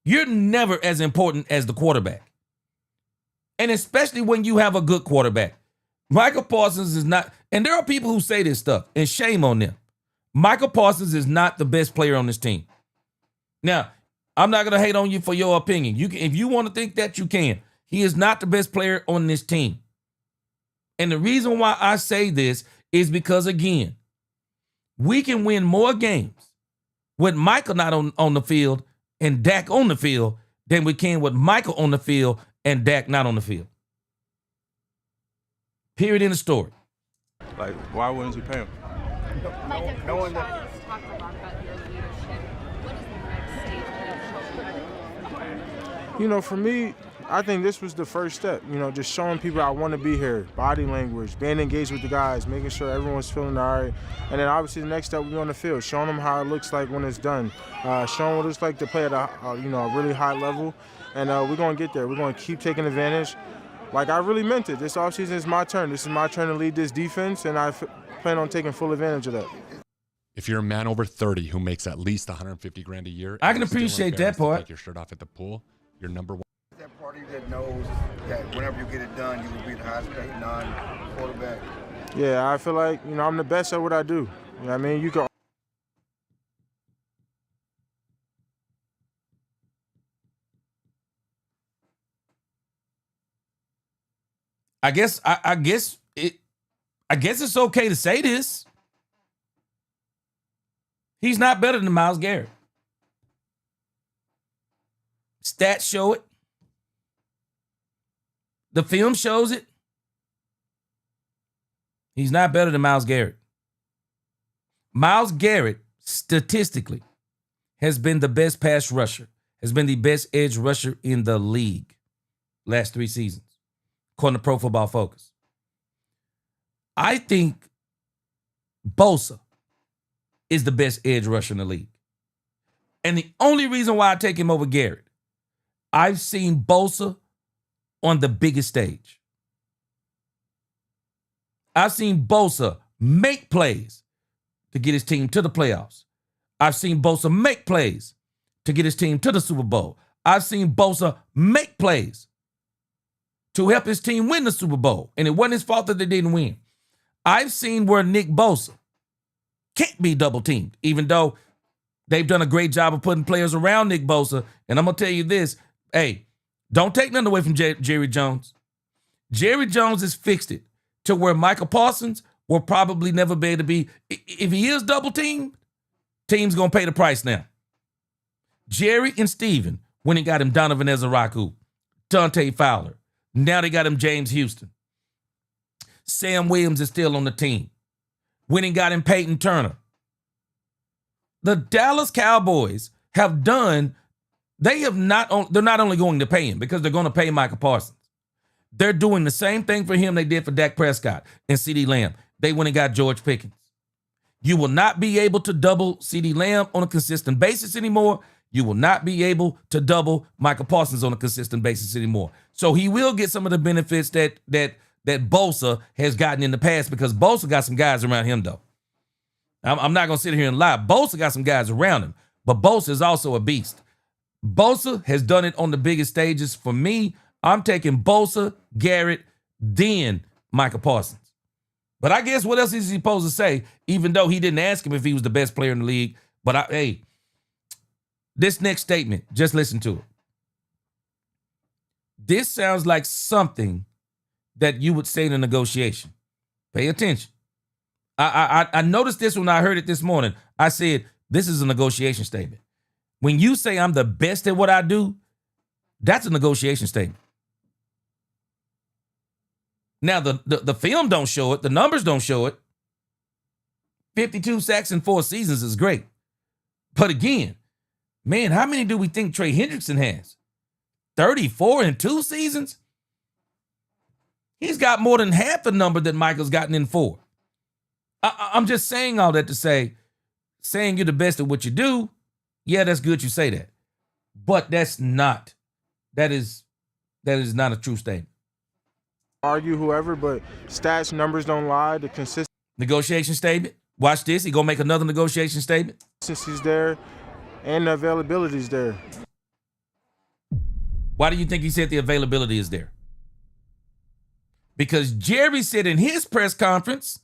You're never as important as the quarterback. And especially when you have a good quarterback. Micah Parsons is not, and there are people who say this stuff, and shame on them. Micah Parsons is not the best player on this team. Now, I'm not going to hate on you for your opinion. You can, if you want to think that, you can. He is not the best player on this team. And the reason why I say this is because, again, we can win more games with Micah not on the field and Dak on the field than we can with Micah on the field and Dak not on the field. Period in the story. Like, why wouldn't you pay him? No one that. Talked a lot about your leadership. What is the next stage? You know, for me, I think this was the first step. You know, just showing people I want to be here, body language, being engaged with the guys, making sure everyone's feeling all right. And then obviously the next step will be on the field, showing them how it looks like when it's done, showing what it's like to play at a really high level. And we're going to get there. We're going to keep taking advantage. Like I really meant it. This offseason is my turn. This is my turn to lead this defense, and I plan on taking full advantage of that. If you're a man over 30 who makes at least $150,000 a year, I can appreciate that part. Take your shirt off at the pool. You're number one. That party that knows that whenever you get it done, you will be the highest paid non-quarterback. Yeah, I feel like, you know, I'm the best at what I do. You know what I mean? You can. I guess it's okay to say this. He's not better than Myles Garrett. Stats show it. The film shows it. He's not better than Myles Garrett. Myles Garrett, statistically, has been the best pass rusher, has been the best edge rusher in the league last 3 seasons, according to Pro Football Focus. I think Bosa is the best edge rusher in the league. And the only reason why I take him over Garrett, I've seen Bosa on the biggest stage. I've seen Bosa make plays to get his team to the playoffs. I've seen Bosa make plays to get his team to the Super Bowl. I've seen Bosa make plays to help his team win the Super Bowl. And it wasn't his fault that they didn't win. I've seen where Nick Bosa can't be double teamed, even though they've done a great job of putting players around Nick Bosa. And I'm going to tell you this, hey, don't take nothing away from Jerry Jones. Jerry Jones has fixed it to where Micah Parsons will probably never be able to be. If he is double teamed, team's going to pay the price now. Jerry and Steven, when he got him Donovan Ezeraku, Dante Fowler, now they got him James Houston. Sam Williams is still on the team. When he got him Peyton Turner. The Dallas Cowboys have done, they're not only going to pay him because they're going to pay Micah Parsons. They're doing the same thing for him they did for Dak Prescott and CeeDee Lamb. They went and got George Pickens. You will not be able to double CeeDee Lamb on a consistent basis anymore. You will not be able to double Micah Parsons on a consistent basis anymore. So he will get some of the benefits that Bosa has gotten in the past, because Bosa got some guys around him, though. I'm not going to sit here and lie. Bosa got some guys around him, but Bosa is also a beast. Bosa has done it on the biggest stages. For me, I'm taking Bosa, Garrett, then Micah Parsons. But I guess what else is he supposed to say, even though he didn't ask him if he was the best player in the league? But hey, this next statement, just listen to it. This sounds like something that you would say in a negotiation. Pay attention. I noticed this when I heard it this morning. I said, this is a negotiation statement. When you say I'm the best at what I do, that's a negotiation statement. Now, the film don't show it. The numbers don't show it. 52 sacks in 4 seasons is great. But again, man, how many do we think Trey Hendrickson has? 34 in 2 seasons? He's got more than half the number that Michael's gotten in 4. I'm just saying all that to say, saying you're the best at what you do, yeah, that's good you say that. But that is not a true statement. Argue whoever, but stats, numbers don't lie. The negotiation statement. Watch this. He gonna make another negotiation statement. Consistency's there, and the availability's there. Why do you think he said the availability is there? Because Jerry said in his press conference,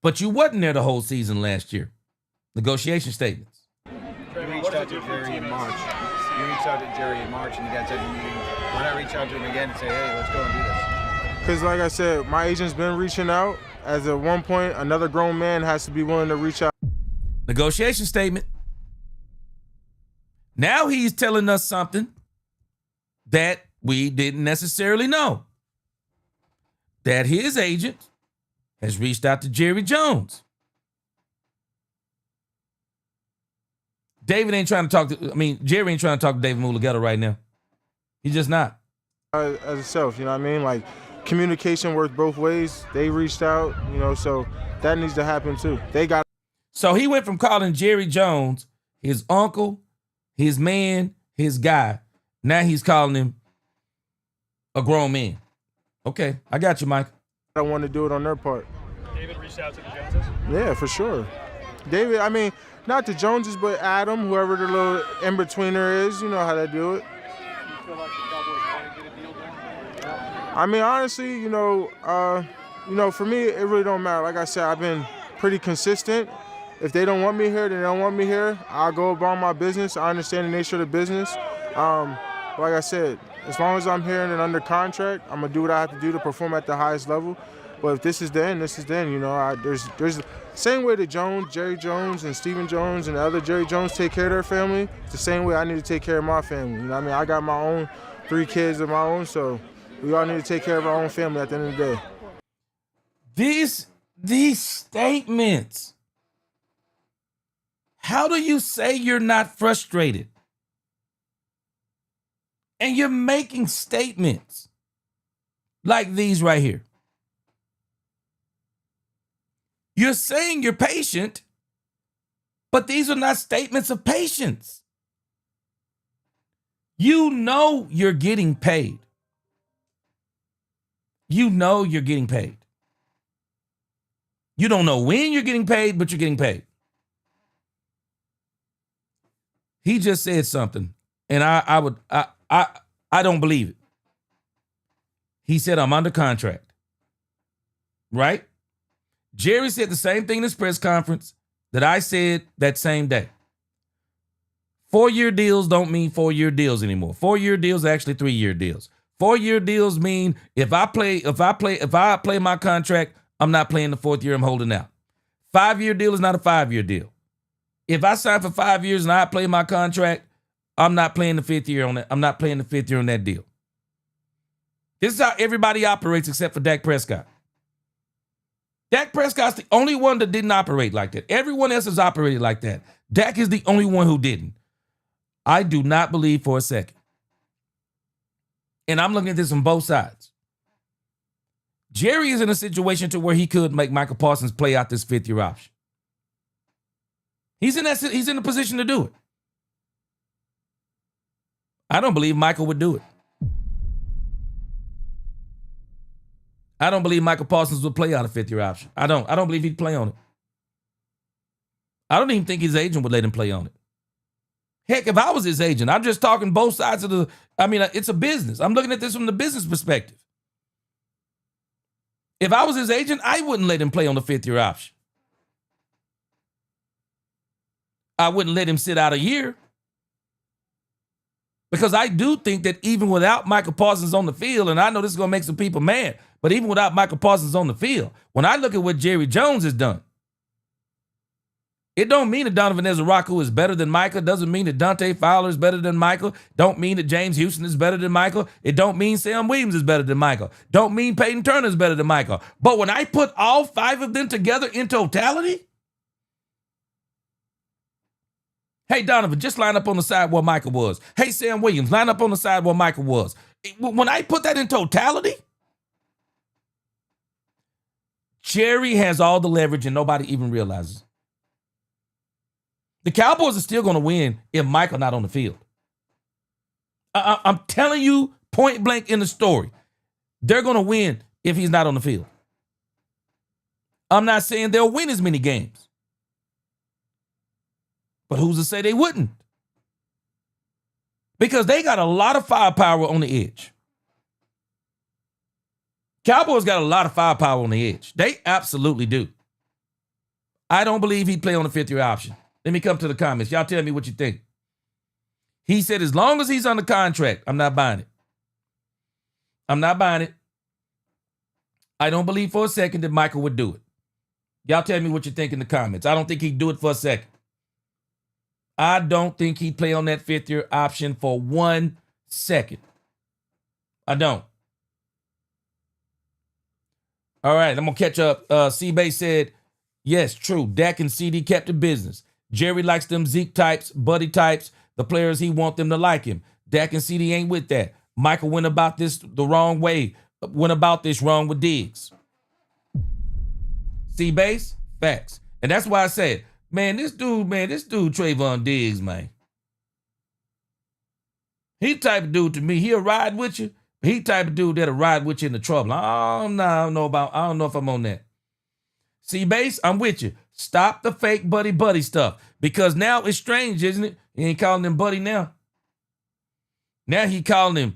but you wasn't there the whole season last year. Negotiation statements. You reached out to Jerry in March. And you guys said, why not reach out to him again and say, hey, let's go and do this? Because like I said, my agent's been reaching out. As at one point, another grown man has to be willing to reach out. Negotiation statement. Now he's telling us something that we didn't necessarily know. That his agent has reached out to Jerry Jones. Jerry ain't trying to talk to David Mulughetto right now. He's just not. As itself, you know what I mean? Like, communication works both ways. They reached out, so that needs to happen too. So he went from calling Jerry Jones his uncle, his man, his guy. Now he's calling him a grown man. Okay, I got you, Mike. I want to do it on their part. David reached out to the Joneses? Yeah, for sure. David, I mean, not the Joneses, but Adam, whoever the little in-betweener is, you know how they do it. You feel like the Cowboys want to get a deal done? I mean, honestly, for me, it really don't matter. Like I said, I've been pretty consistent. If they don't want me here, then they don't want me here. I'll go about my business. I understand the nature of the business. Like I said, as long as I'm here and under contract, I'm going to do what I have to do to perform at the highest level. But if this is the end, this is the end. There's the same way that Jerry Jones and Stephen Jones and the other Jerry Jones take care of their family, it's the same way I need to take care of my family. You know what I mean? I got my own 3 kids of my own, so we all need to take care of our own family at the end of the day. These statements. How do you say you're not frustrated? And you're making statements like these right here. You're saying you're patient, but these are not statements of patience. You know you're getting paid. You know you're getting paid. You don't know when you're getting paid, but you're getting paid. He just said something, and I don't believe it. He said, I'm under contract. Right? Jerry said the same thing in his press conference that I said that same day. 4-year deals don't mean 4-year deals anymore. 4-year deals are actually 3-year deals. 4-year deals mean if I play my contract, I'm not playing the 4th year, I'm holding out. 5-year deal is not a 5-year deal. If I sign for 5 years and I play my contract, I'm not playing the 5th year on that. I'm not playing the 5th year on that deal. This is how everybody operates except for Dak Prescott. Dak Prescott's the only one that didn't operate like that. Everyone else has operated like that. Dak is the only one who didn't. I do not believe for a second. And I'm looking at this on both sides. Jerry is in a situation to where he could make Micah Parsons play out this 5th year option. He's in a position to do it. I don't believe Michael would do it. I don't believe Micah Parsons would play out a 5th year option. I don't believe he'd play on it. I don't even think his agent would let him play on it. Heck, if I was his agent, I'm just talking both sides of it's a business. I'm looking at this from the business perspective. If I was his agent, I wouldn't let him play on the 5th year option. I wouldn't let him sit out a year. Because I do think that even without Micah Parsons on the field, and I know this is going to make some people mad, but even without Micah Parsons on the field, when I look at what Jerry Jones has done, It don't mean that Donovan Ezeraku is better than Micah. Doesn't mean that Dante Fowler is better than Michael. Don't mean that James Houston is better than Michael. It don't mean Sam Williams is better than Michael. Don't mean Peyton Turner is better than Michael. But when I put all 5 of them together in totality, hey, Donovan, just line up on the side where Michael was. Hey, Sam Williams, line up on the side where Michael was. When I put that in totality, Jerry has all the leverage and nobody even realizes. The Cowboys are still going to win if Michael not on the field. I'm telling you point blank in the story. They're going to win if he's not on the field. I'm not saying they'll win as many games. But who's to say they wouldn't? Because they got a lot of firepower on the edge. Cowboys got a lot of firepower on the edge. They absolutely do. I don't believe he'd play on the 5th-year option. Let me come to the comments. Y'all tell me what you think. He said, as long as he's under contract, I'm not buying it. I'm not buying it. I don't believe for a second that Michael would do it. Y'all tell me what you think in the comments. I don't think he'd do it for a second. I don't think he'd play on that 5th-year option for 1 second. I don't. All right, I'm going to catch up. C-Bay said, yes, true. Dak and CD kept the business. Jerry likes them Zeke types, Buddy types, the players he want them to like him. Dak and CD ain't with that. Michael went about this the wrong way. Went about this wrong with Diggs. C-Base, facts. And that's why I said, this dude Trayvon Diggs, man. He type of dude to me, he'll ride with you. He type of dude that'll ride with you in the trouble. I don't know if I'm on that. C-Base, I'm with you. Stop the fake buddy stuff. Because now it's strange, isn't it? He ain't calling him buddy now. Now he calling him,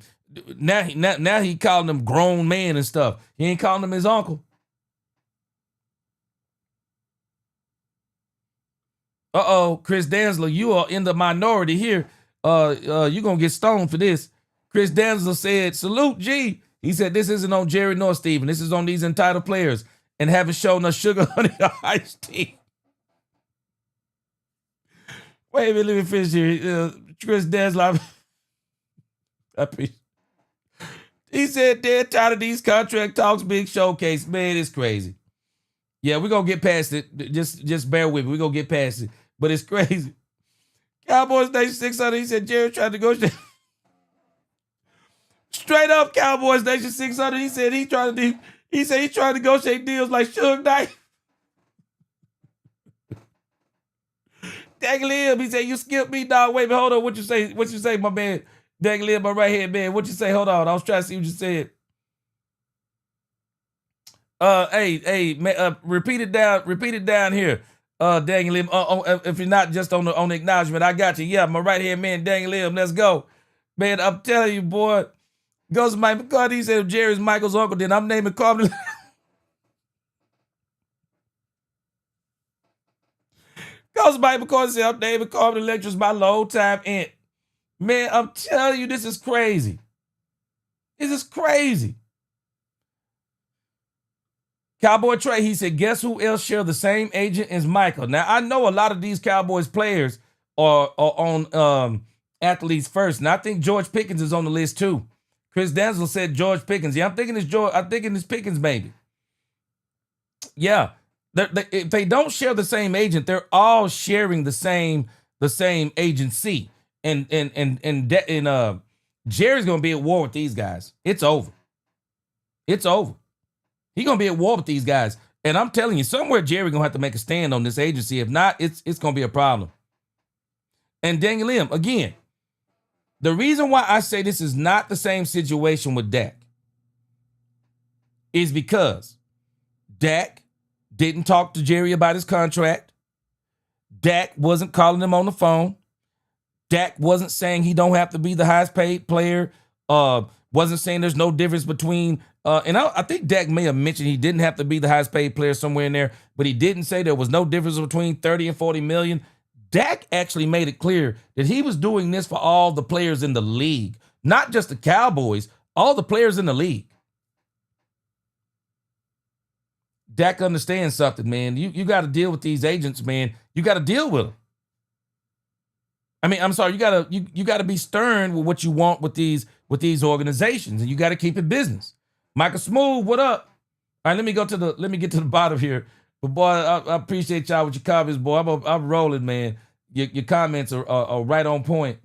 now he calling him grown man and stuff. He ain't calling him his uncle. Uh-oh, Chris Danzler, you are in the minority here. You're going to get stoned for this. Chris Danzler said, salute, G. He said, this isn't on Jerry nor Steven. This is on these entitled players and haven't shown us sugar, honey, or iced tea. Wait a minute, let me finish here. Chris Danzler, he said, they're tired of these contract talks being showcased. Man, it's crazy. Yeah, we're going to get past it. Just bear with me. We're going to get past it. But it's crazy. Cowboys Nation 600. He said Jerry tried to negotiate. Straight up Cowboys Nation 600. He said he's trying to negotiate deals like Suge Knight. Dang Lim, he said, you skipped me, dog. Wait a minute, hold on. What you say, my man? Dang Lim, my right hand man. What you say? Hold on. I was trying to see what you said. Repeat it down here. Dang Lim. If you're not just on the acknowledgement, I got you. Yeah, my right hand man, Dang Lim. Let's go. Man, I'm telling you, boy. Goes to Mike McCarthy. He said if Jerry's Michael's uncle, then I'm naming Carmen. Goes to Mike McCarthy. Said I'm naming Carmen Electra's my long time aunt. Man, I'm telling you, this is crazy. This is crazy. Cowboy Trey, he said, guess who else share the same agent as Michael? Now, I know a lot of these Cowboys players are on Athletes First, and I think George Pickens is on the list too. Chris Danzler said George Pickens. Yeah, I'm thinking it's Pickens, baby. Yeah. If they don't share the same agent, they're all sharing the same agency. And Jerry's gonna be at war with these guys. It's over. It's over. He's gonna be at war with these guys. And I'm telling you, somewhere Jerry gonna have to make a stand on this agency. If not, it's gonna be a problem. And Daniel Lim, again, the reason why I say this is not the same situation with Dak is because Dak didn't talk to Jerry about his contract. Dak wasn't calling him on the phone. Dak wasn't saying he don't have to be the highest paid player. Wasn't saying there's no difference between, and I think Dak may have mentioned he didn't have to be the highest paid player somewhere in there, but he didn't say there was no difference between 30 and 40 million. Dak actually made it clear that he was doing this for all the players in the league, not just the Cowboys, all the players in the league. Dak understands something, man. You got to deal with these agents, man. You got to deal with them. I mean, I'm sorry, you gotta be stern with what you want with these organizations, and you got to keep it business. Michael Smooth, what up? All right, let me get to the bottom here. But boy, I appreciate y'all with your comments, boy. I'm rolling, man. Your comments are right on point.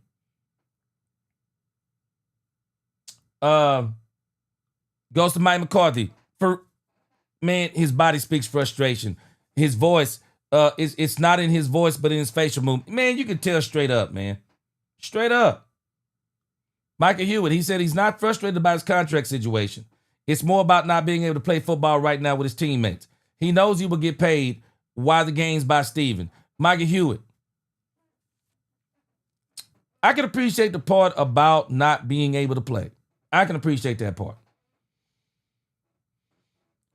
Goes to Mike McCarthy. Man, his body speaks frustration. His voice, it's not in his voice, but in his facial movement. Man, you can tell straight up, man. Straight up. Micah Hewitt, he said he's not frustrated about his contract situation. It's more about not being able to play football right now with his teammates. He knows he will get paid while the game's by Steven. Micah Hewitt. I can appreciate the part about not being able to play. I can appreciate that part.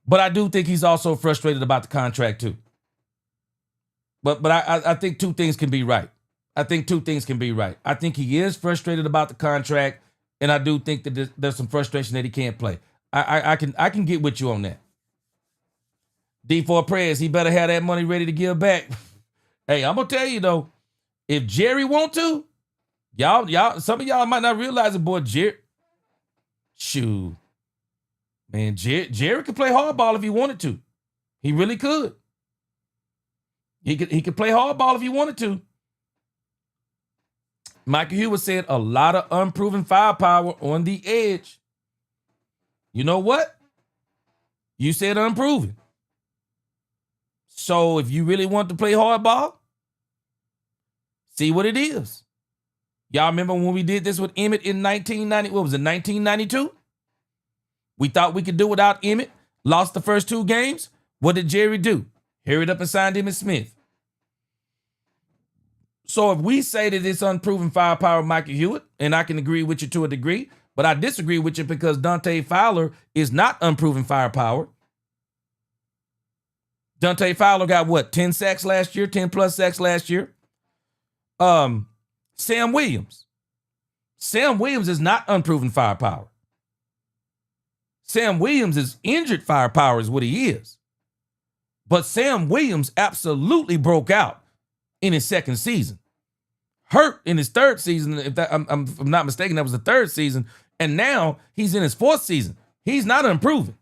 But I do think he's also frustrated about the contract too. But I think two things can be right. I think he is frustrated about the contract, and I do think that there's some frustration that he can't play. I can get with you on that. D4 Prayers, he better have that money ready to give back. Hey, I'm gonna tell you though, if Jerry want to, y'all, some of y'all might not realize it, boy. Jerry, shoot. Man, Jerry could play hardball if he wanted to. He really could. He could play hardball if he wanted to. Micah Hewitt said a lot of unproven firepower on the edge. You know what? You said unproven. So if you really want to play hardball, see what it is. Y'all remember when we did this with Emmett in 1992? We thought we could do without Emmett. Lost the first two games. What did Jerry do? Hurried up and signed Emmett Smith. So if we say that it's unproven firepower, Micah Hewitt, and I can agree with you to a degree, but I disagree with you because Dante Fowler is not unproven firepower. Dante Fowler got what, 10 sacks last year, 10 plus sacks last year. Sam Williams. Sam Williams is not unproven firepower. Sam Williams is injured firepower is what he is. But Sam Williams absolutely broke out in his second season. Hurt in his third season, if I'm not mistaken, that was the third season. And now he's in his fourth season. He's not unproven.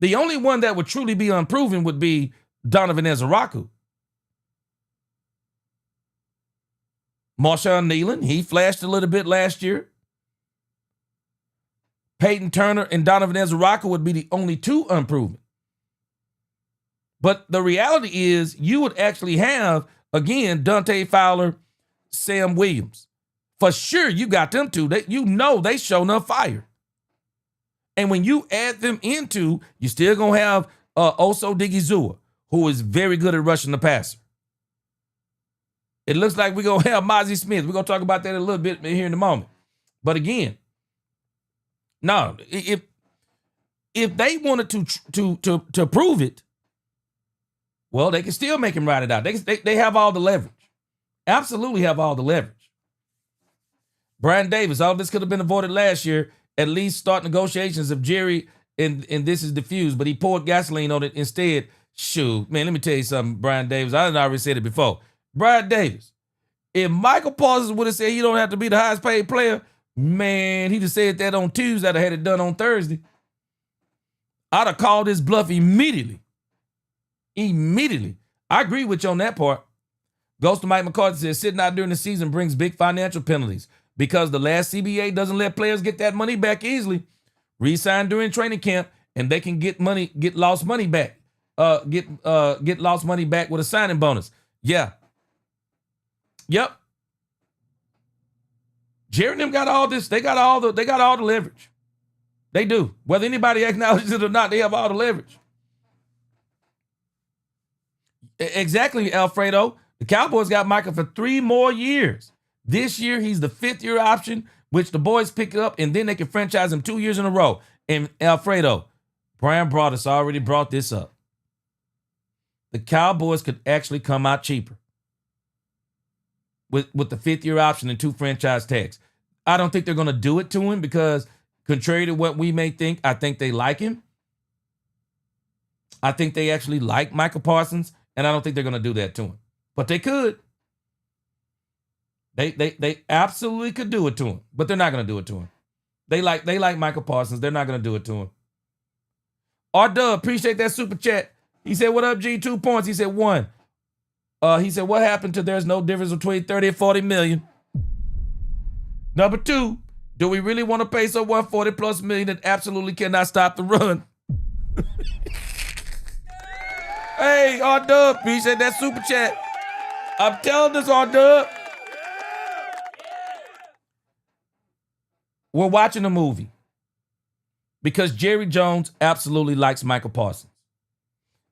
The only one that would truly be unproven would be Donovan Ezeraku. Marshawn Nealon, he flashed a little bit last year. Peyton Turner and Donovan Ezeraku would be the only two unproven. But the reality is you would actually have, again, Dante Fowler, Sam Williams. For sure, you got them two. They show enough fire. And when you add them into, you're still going to have Oso Digizua, who is very good at rushing the passer. It looks like we're going to have Mozzie Smith. We're going to talk about that a little bit here in a moment. But again, no, if they wanted to prove it, well, they can still make him ride it out. They have all the leverage. Absolutely have all the leverage. Brian Davis, all this could have been avoided last year. At least start negotiations if Jerry and this is diffused, but he poured gasoline on it instead. Shoot, man, let me tell you something, Brian Davis. I already said it before. Brian Davis, if Michael Parsons would have said he don't have to be the highest paid player, man, he'd have said that on Tuesday. I'd have had it done on Thursday. I'd have called his bluff immediately. Immediately. I agree with you on that part. Goes to Mike McCarthy says sitting out during the season brings big financial penalties because the last CBA doesn't let players get that money back easily. Resign during training camp and they can get lost money back. Get lost money back with a signing bonus. Yeah. Yep. Jerry and them got all this. They got all the leverage. They do. Whether anybody acknowledges it or not, they have all the leverage. Exactly, Alfredo. The Cowboys got Micah for 3 more years. This year, he's the 5th-year option, which the boys pick up, and then they can franchise him 2 years in a row. And Alfredo, Brian Broaddus already brought this up. The Cowboys could actually come out cheaper with the 5th-year option and 2 franchise tags. I don't think they're going to do it to him because, contrary to what we may think, I think they like him. I think they actually like Micah Parsons, and I don't think they're going to do that to him. But they could. They absolutely could do it to him, but they're not going to do it to him. They like Micah Parsons. They're not going to do it to him. R-Dub, appreciate that super chat. He said, what up, G? 2 points. He said, 1. He said, what happened to there's no difference between 30 and 40 million? Number 2, do we really want to pay someone 40 plus million that absolutely cannot stop the run? Hey, R-Dub, appreciate that super chat. I'm telling this, R-Dub. We're watching a movie because Jerry Jones absolutely likes Micah Parsons.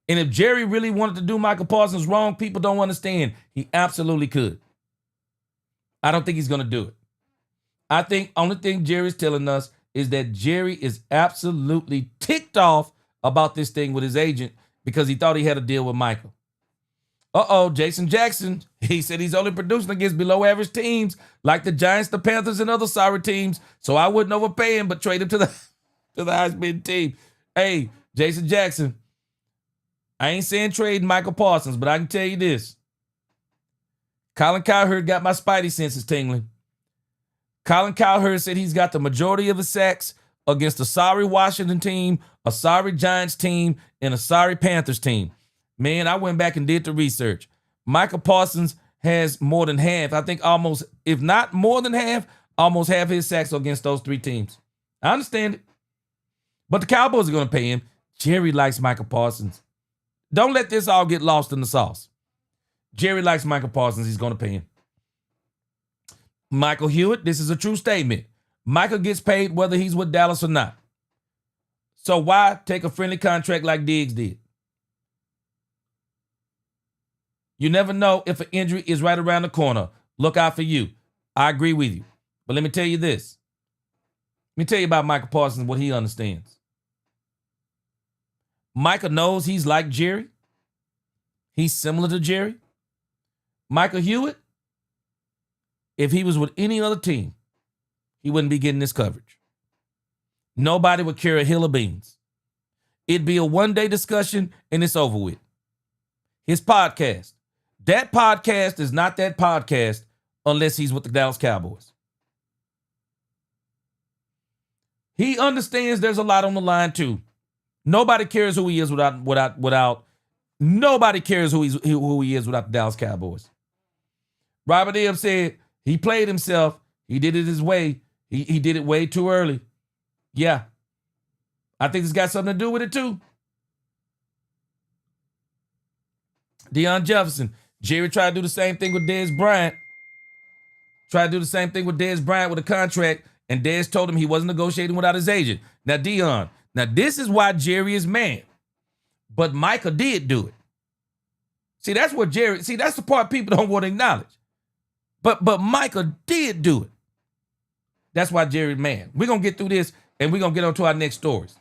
And if Jerry really wanted to do Micah Parsons wrong, people don't understand. He absolutely could. I don't think he's going to do it. I think only thing Jerry's telling us is that Jerry is absolutely ticked off about this thing with his agent because he thought he had a deal with Micah. Uh-oh, Jason Jackson, he said he's only producing against below average teams like the Giants, the Panthers, and other sorry teams, so I wouldn't overpay him but trade him to the highest bidding team. Hey, Jason Jackson, I ain't saying trade Micah Parsons, but I can tell you this. Colin Cowherd got my spidey senses tingling. Colin Cowherd said he's got the majority of the sacks against a sorry Washington team, a sorry Giants team, and a sorry Panthers team. Man, I went back and did the research. Micah Parsons has more than half. I think almost, if not more than half, almost half his sacks against those 3 teams. I understand it. But the Cowboys are going to pay him. Jerry likes Micah Parsons. Don't let this all get lost in the sauce. Jerry likes Micah Parsons. He's going to pay him. Michael Hewitt, this is a true statement. Michael gets paid whether he's with Dallas or not. So why take a friendly contract like Diggs did? You never know if an injury is right around the corner. Look out for you. I agree with you. But let me tell you this. Let me tell you about Micah Parsons, what he understands. Micah knows he's like Jerry. He's similar to Jerry. Michael Hewitt, if he was with any other team, he wouldn't be getting this coverage. Nobody would care a hill of beans. It'd be a one-day discussion and it's over with. His podcast. That podcast is not that podcast unless he's with the Dallas Cowboys. He understands there's a lot on the line too. Nobody cares who he is without. Nobody cares who he is without the Dallas Cowboys. Robert M said he played himself. He did it his way. He did it way too early. Yeah. I think it's got something to do with it too. Deion Jefferson. Jerry tried to do the same thing with Dez Bryant. Tried to do the same thing with Dez Bryant with a contract, and Dez told him he wasn't negotiating without his agent. Now, Deion, this is why Jerry is mad. But Micah did do it. See, that's the part people don't want to acknowledge. But Micah did do it. That's why Jerry's mad. We're going to get through this, and we're going to get on to our next stories.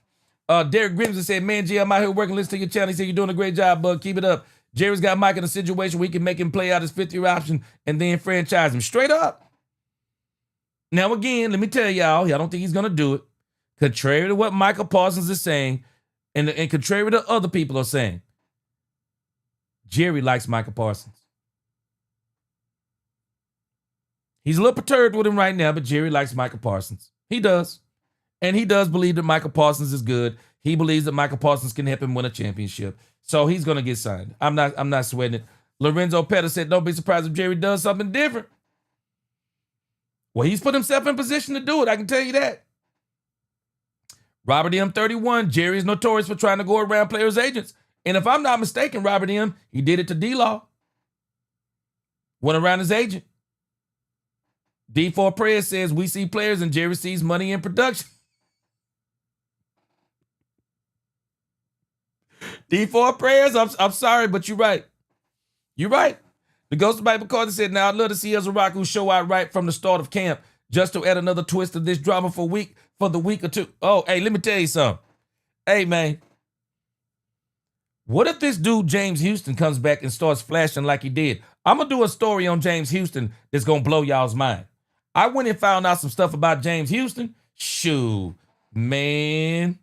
Derek Grimson said, man, G, I'm out here working, listen to your channel. He said, you're doing a great job, bud. Keep it up. Jerry's got Mike in a situation where he can make him play out his 5th-year option and then franchise him straight up. Now, again, let me tell y'all, I don't think he's going to do it. Contrary to what Micah Parsons is saying and contrary to other people are saying, Jerry likes Micah Parsons. He's a little perturbed with him right now, but Jerry likes Micah Parsons. He does. And he does believe that Micah Parsons is good. He believes that Micah Parsons can help him win a championship. So he's going to get signed. I'm not sweating it. Lorenzo Pettis said, don't be surprised if Jerry does something different. Well, he's put himself in position to do it. I can tell you that. Robert M. 31, Jerry is notorious for trying to go around players' agents. And if I'm not mistaken, Robert M., he did it to D-Law. Went around his agent. D4 Prayers says, we see players and Jerry sees money in production. D4 Prayers, I'm sorry, but you're right. You're right. The Ghost of Bible Carter said, now I'd love to see Ezra show out right from the start of camp just to add another twist of this drama for the week or two. Oh, hey, let me tell you something. Hey, man. What if this dude, James Houston, comes back and starts flashing like he did? I'm going to do a story on James Houston that's going to blow y'all's mind. I went and found out some stuff about James Houston. Shoo, man.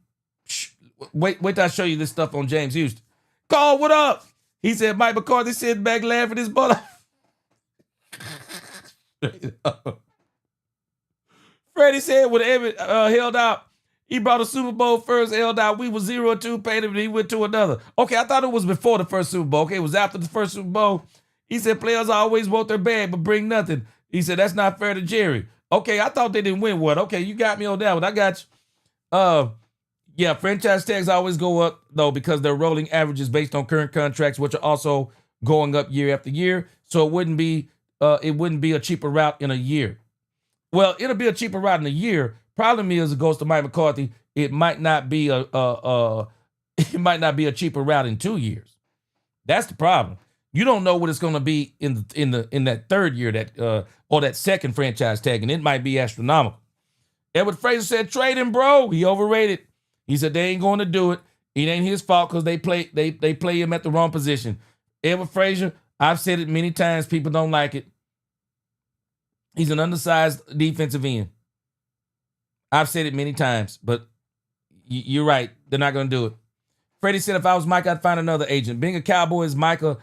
Wait till I show you this stuff on James Houston. Carl, what up? He said Mike McCarthy sitting back laughing his butt off. Freddie said when Evan held out, he brought a Super Bowl first, held out. We were 0-2, paid him, and he went to another. Okay, I thought it was before the first Super Bowl. Okay, it was after the first Super Bowl. He said players always want their bag but bring nothing. He said that's not fair to Jerry. Okay, I thought they didn't win one. Okay, you got me on that one. I got you. Yeah, franchise tags always go up, though, because they're rolling averages based on current contracts, which are also going up year after year. So it wouldn't be a cheaper route in a year. Well, it'll be a cheaper route in a year. Problem is, it goes to Mike McCarthy. It might not be a cheaper route in 2 years. That's the problem. You don't know what it's going to be in that third year or that second franchise tag, and it might be astronomical. Edward Frazier said, "Trade him, bro. He overrated." He said they ain't going to do it. It ain't his fault because they play him at the wrong position. Edward Frazier, I've said it many times. People don't like it. He's an undersized defensive end. I've said it many times, but you're right. They're not going to do it. Freddie said, if I was Micah, I'd find another agent. Being a Cowboy is Micah's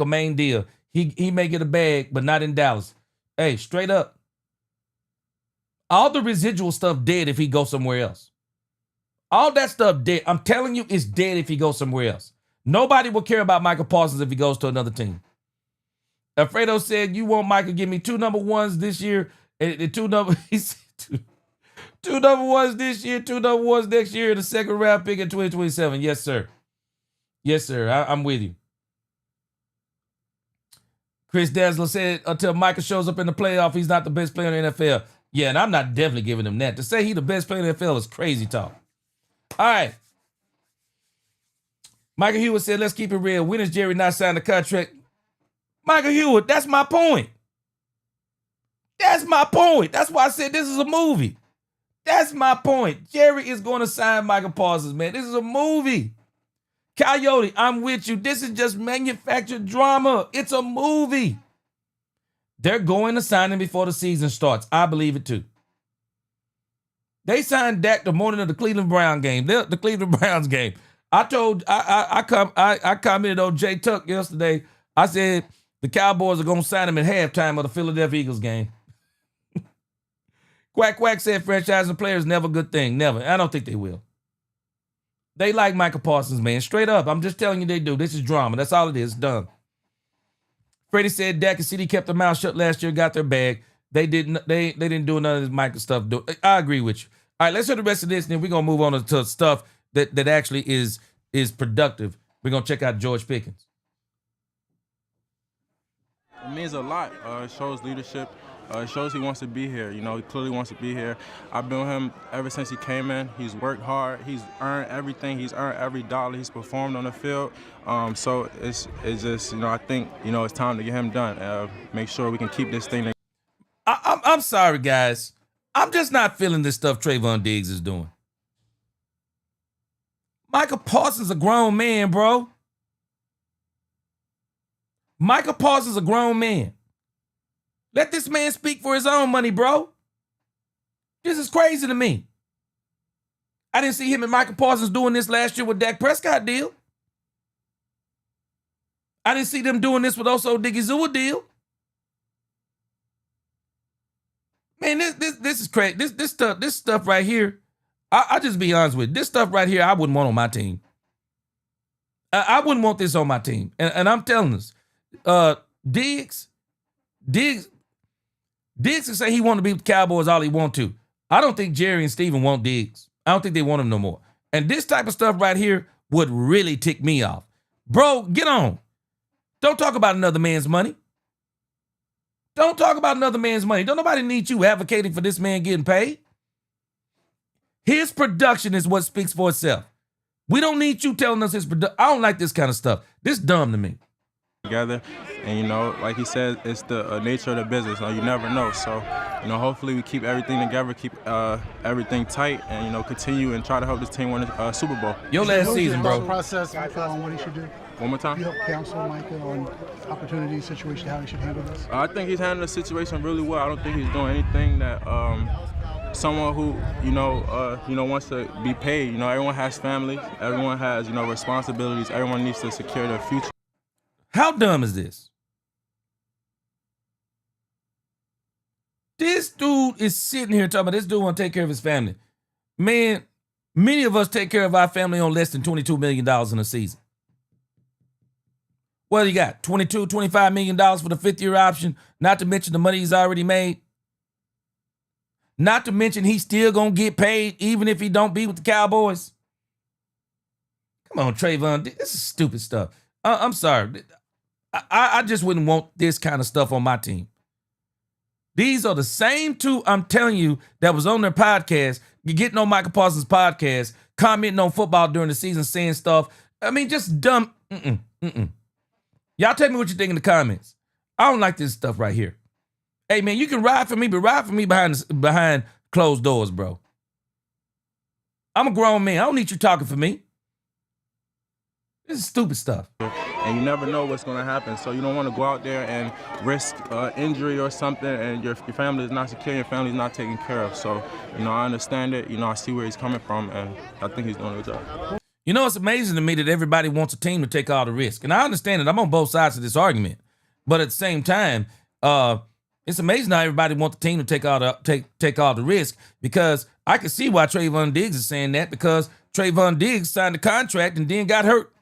main deal. He may get a bag, but not in Dallas. Hey, straight up. All the residual stuff dead if he goes somewhere else. All that stuff dead. I'm telling you, it's dead if he goes somewhere else. Nobody will care about Micah Parsons if he goes to another team. Alfredo said, you want Micah to give me 2 number ones this year, and he said 2 number ones this year, 2 number ones next year, and a second round pick in 2027. Yes, sir. Yes, sir. I'm with you. Chris Dazzler said, until Micah shows up in the playoff, he's not the best player in the NFL. Yeah, and I'm not definitely giving him that. To say he's the best player in the NFL is crazy talk. All right. Michael Hewitt said, let's keep it real. When is Jerry not signing the contract? Michael Hewitt, that's my point. That's my point. That's why I said this is a movie. That's my point. Jerry is going to sign Micah Parsons, man. This is a movie. Coyote, I'm with you. This is just manufactured drama. It's a movie. They're going to sign him before the season starts. I believe it too. They signed Dak the morning of the Cleveland Browns game. The Cleveland Browns game. I commented on Jay Tuck yesterday. I said the Cowboys are going to sign him at halftime of the Philadelphia Eagles game. Quack said franchising players never a good thing. Never. I don't think they will. They like Micah Parsons, man. Straight up. I'm just telling you they do. This is drama. That's all it is. Done. Freddie said Dak and CD kept their mouth shut last year, got their bag. They didn't do none of this Micah stuff. I agree with you. All right, let's hear the rest of this, and then we're going to move on to stuff that actually is productive. We're going to check out George Pickens. It means a lot. It shows leadership. It shows he wants to be here. You know, he clearly wants to be here. I've been with him ever since he came in. He's worked hard. He's earned everything. He's earned every dollar. He's performed on the field. So it's just, you know, I think, you know, it's time to get him done. Make sure we can keep this thing. I'm sorry, guys. I'm just not feeling this stuff Trayvon Diggs is doing. Micah Parsons a grown man, bro. Micah Parsons a grown man. Let this man speak for his own money, bro. This is crazy to me. I didn't see him and Micah Parsons doing this last year with Dak Prescott deal. I didn't see them doing this with Oso Digizua deal. Man, this is crazy. This stuff right here, I just be honest with you. This stuff right here, I wouldn't want on my team. I wouldn't want this on my team. And I'm telling us, Diggs can say he want to be with the Cowboys all he want to. I don't think Jerry and Steven want Diggs. I don't think they want him no more. And this type of stuff right here would really tick me off. Bro, get on. Don't talk about another man's money. Don't talk about another man's money. Don't nobody need you advocating for this man getting paid. His production is what speaks for itself. We don't need you telling us his production. I don't like this kind of stuff. This dumb to me. Together, and you know, like he said, it's the nature of the business. You never know. So, you know, hopefully we keep everything together, keep everything tight, and you know, continue and try to help this team win a Super Bowl. Your last season, bro. Process on what he should do. One more time. You help counsel Micah on opportunity situation, how he should handle this. I think he's handling the situation really well. I don't think he's doing anything that someone who, wants to be paid. You know, everyone has family. Everyone has, responsibilities. Everyone needs to secure their future. How dumb is this? This dude is sitting here talking about this dude want to take care of his family. Man, many of us take care of our family on less than $22 million in a season. Well, you got $22, $25 million for the fifth-year option, not to mention the money he's already made. Not to mention he's still going to get paid even if he don't be with the Cowboys. Come on, Trayvon. This is stupid stuff. I'm sorry. I just wouldn't want this kind of stuff on my team. These are the same two, I'm telling you, that was on their podcast. You're getting on Micah Parsons' podcast, commenting on football during the season, saying stuff. I mean, just dumb. Y'all tell me what you think in the comments. I don't like this stuff right here. Hey, man, you can ride for me, but ride for me behind closed doors, bro. I'm a grown man. I don't need you talking for me. This is stupid stuff. And you never know what's going to happen, so you don't want to go out there and risk injury or something, and your family is not secure, your family is not taken care of. So, I understand it. I see where he's coming from, and I think he's doing a good job. You know, it's amazing to me that everybody wants a team to take all the risk. And I understand it. I'm on both sides of this argument. But at the same time, it's amazing how everybody wants the team to take all the risk, because I can see why Trayvon Diggs is saying that, because Trayvon Diggs signed a contract and then got hurt.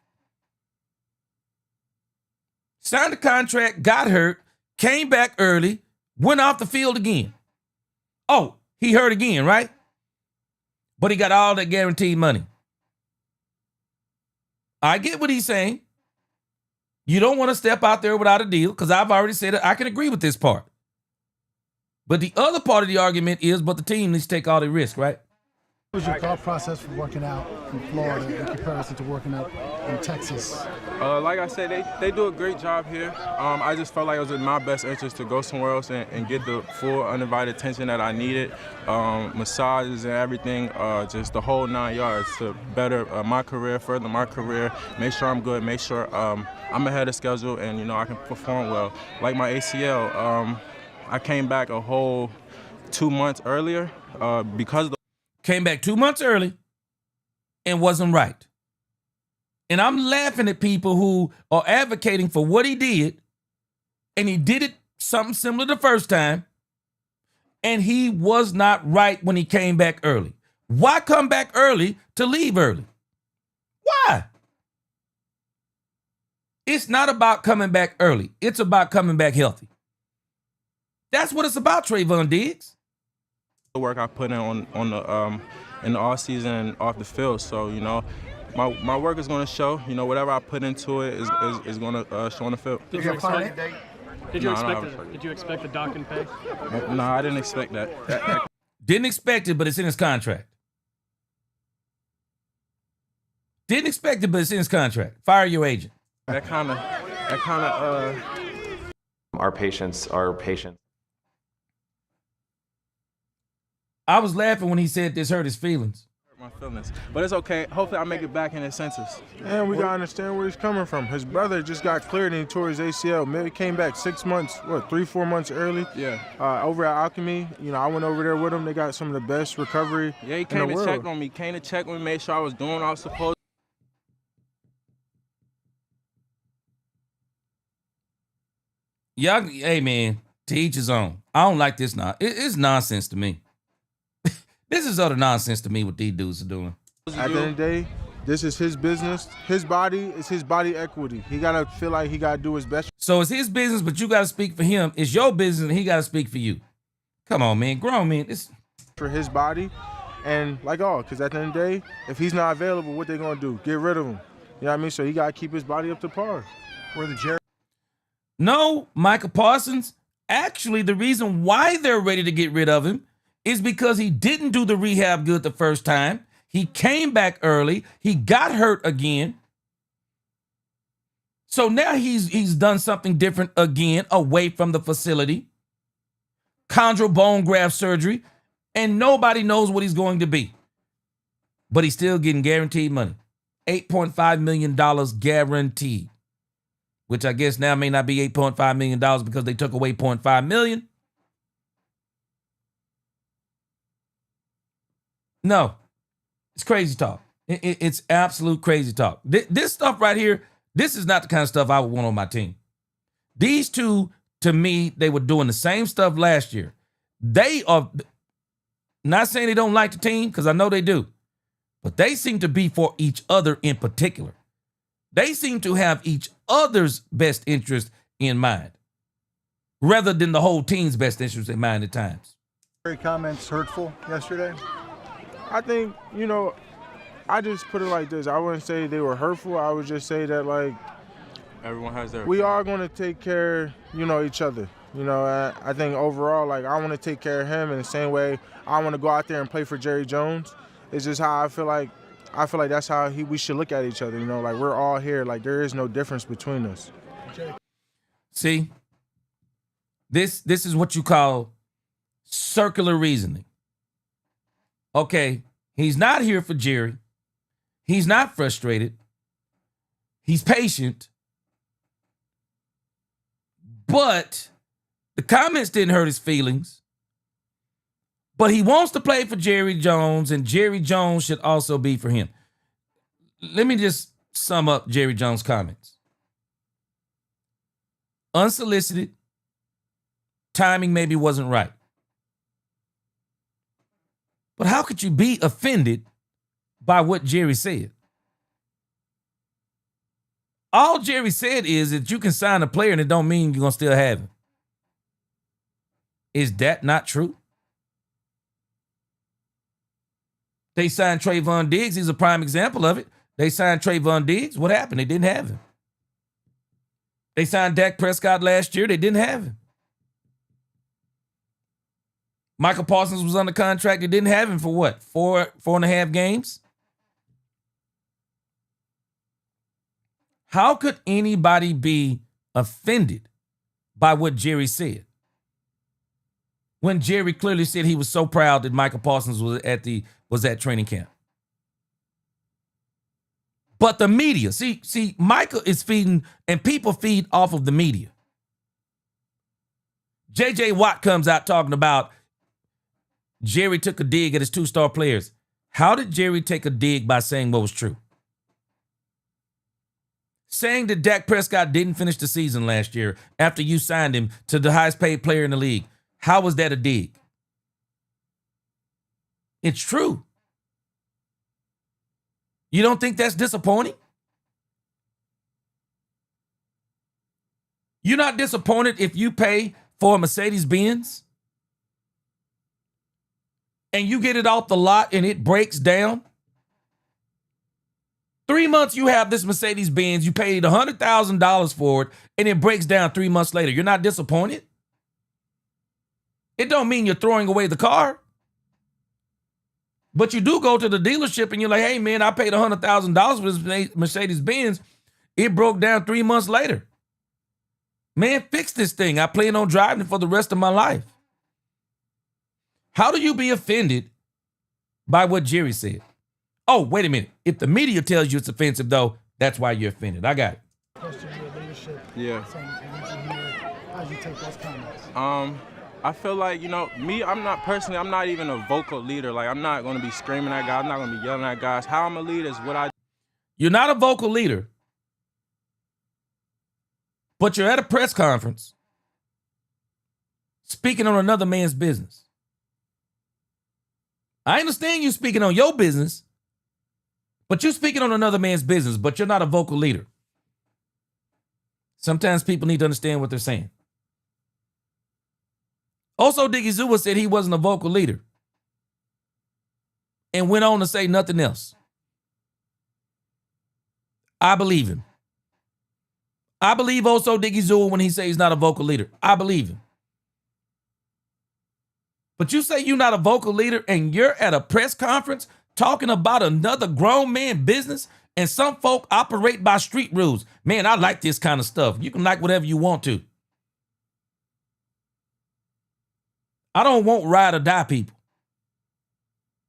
Signed the contract, got hurt, came back early, went off the field again. Oh, he hurt again, right? But he got all that guaranteed money. I get what he's saying. You don't want to step out there without a deal, because I've already said it. I can agree with this part. But the other part of the argument is, but the team needs to take all the risk, right? What was your thought process for working out in Florida in comparison to working out in Texas? Like I said, they do a great job here. I just felt like it was in my best interest to go somewhere else and get the full undivided attention that I needed. Massages and everything, just the whole 9 yards to better my career, further my career, make sure I'm good, make sure I'm ahead of schedule, and I can perform well. Like my ACL, I came back a whole 2 months earlier because of the Came back 2 months early and wasn't right. And I'm laughing at people who are advocating for what he did, and he did it something similar the first time, and he was not right when he came back early. Why come back early to leave early? Why? It's not about coming back early. It's about coming back healthy. That's what it's about, Trayvon Diggs. The work I put in in the off season and off the field, so my work is going to show. Whatever I put into it is going to show on the field. Did you expect the dock and pay? No, I didn't expect that. Didn't expect it, but it's in his contract. Didn't expect it, but it's in his contract. Fire your agent. That kind of. Our patients are patients. I was laughing when he said this hurt his feelings. My feelings, but it's okay. Hopefully, I make it back in his senses. And we gotta understand where he's coming from. His brother just got cleared and he tore his ACL. Maybe came back 6 months, 3-4 months early. Yeah. Over at Alchemy, I went over there with him. They got some of the best recovery. Yeah, he came to check on me. Came to check on me, made sure I was doing what I was supposed. Y'all, hey man, to each his own. I don't like this now. It's nonsense to me. This is utter nonsense to me what these dudes are doing. At the end of the day, this is his business. His body is his body equity. He gotta feel like he gotta do his best. So it's his business, but you gotta speak for him. It's your business, and he gotta speak for you. Come on, man, grown man. This for his body, and because at the end of the day, if he's not available, what they gonna do? Get rid of him. You know what I mean? So he gotta keep his body up to par. No, Micah Parsons. Actually, the reason why they're ready to get rid of him is because he didn't do the rehab good the first time. He came back early. He got hurt again. So now he's done something different again away from the facility. Chondral bone graft surgery. And nobody knows what he's going to be. But he's still getting guaranteed money. $8.5 million guaranteed. Which I guess now may not be $8.5 million because they took away $0.5 million. No, it's crazy talk. It's absolute crazy talk. This stuff right here, this is not the kind of stuff I would want on my team. These two, to me, they were doing the same stuff last year. They are not saying they don't like the team, because I know they do, but they seem to be for each other in particular. They seem to have each other's best interest in mind, rather than the whole team's best interest in mind at times. Comments hurtful yesterday? I think, I just put it like this. I wouldn't say they were hurtful. I would just say that, like, Everyone has their. we are going to take care, each other. I think overall, like, I want to take care of him in the same way I want to go out there and play for Jerry Jones. It's just how I feel like that's how we should look at each other. Like, we're all here. Like, there is no difference between us. See, this is what you call circular reasoning. Okay, he's not here for Jerry. He's not frustrated. He's patient. But the comments didn't hurt his feelings. But he wants to play for Jerry Jones, and Jerry Jones should also be for him. Let me just sum up Jerry Jones' comments. Unsolicited. Timing maybe wasn't right. But how could you be offended by what Jerry said? All Jerry said is that you can sign a player and it don't mean you're going to still have him. Is that not true? They signed Trayvon Diggs. He's a prime example of it. They signed Trayvon Diggs. What happened? They didn't have him. They signed Dak Prescott last year. They didn't have him. Micah Parsons was under contract. They didn't have him for what? 4.5 games? How could anybody be offended by what Jerry said, when Jerry clearly said he was so proud that Micah Parsons was at training camp? But the media, see, Micah is feeding, and people feed off of the media. J.J. Watt comes out talking about Jerry took a dig at his 2-star players. How did Jerry take a dig by saying what was true? Saying that Dak Prescott didn't finish the season last year after you signed him to the highest paid player in the league. How was that a dig? It's true. You don't think that's disappointing? You're not disappointed if you pay for a Mercedes-Benz and you get it off the lot and it breaks down? 3 months you have this Mercedes-Benz, you paid $100,000 for it, and it breaks down 3 months later. You're not disappointed? It don't mean you're throwing away the car. But you do go to the dealership and you're like, hey, man, I paid $100,000 for this Mercedes-Benz. It broke down 3 months later. Man, fix this thing. I plan on driving it for the rest of my life. How do you be offended by what Jerry said? Oh, wait a minute. If the media tells you it's offensive, though, that's why you're offended. I got it. Question your leadership. Yeah. How do you take those comments? I feel like, me, I'm not even a vocal leader. Like, I'm not going to be screaming at guys. I'm not going to be yelling at guys. How I'm a leader is what I do. You're not a vocal leader, but you're at a press conference speaking on another man's business. I understand you speaking on your business, but you're speaking on another man's business, but you're not a vocal leader. Sometimes people need to understand what they're saying. Also, Diggy Zua said he wasn't a vocal leader and went on to say nothing else. I believe him. I believe also Diggy Zua when he says he's not a vocal leader. I believe him. But you say you're not a vocal leader and you're at a press conference talking about another grown man business, and some folk operate by street rules. Man, I like this kind of stuff. You can like whatever you want to. I don't want ride or die people,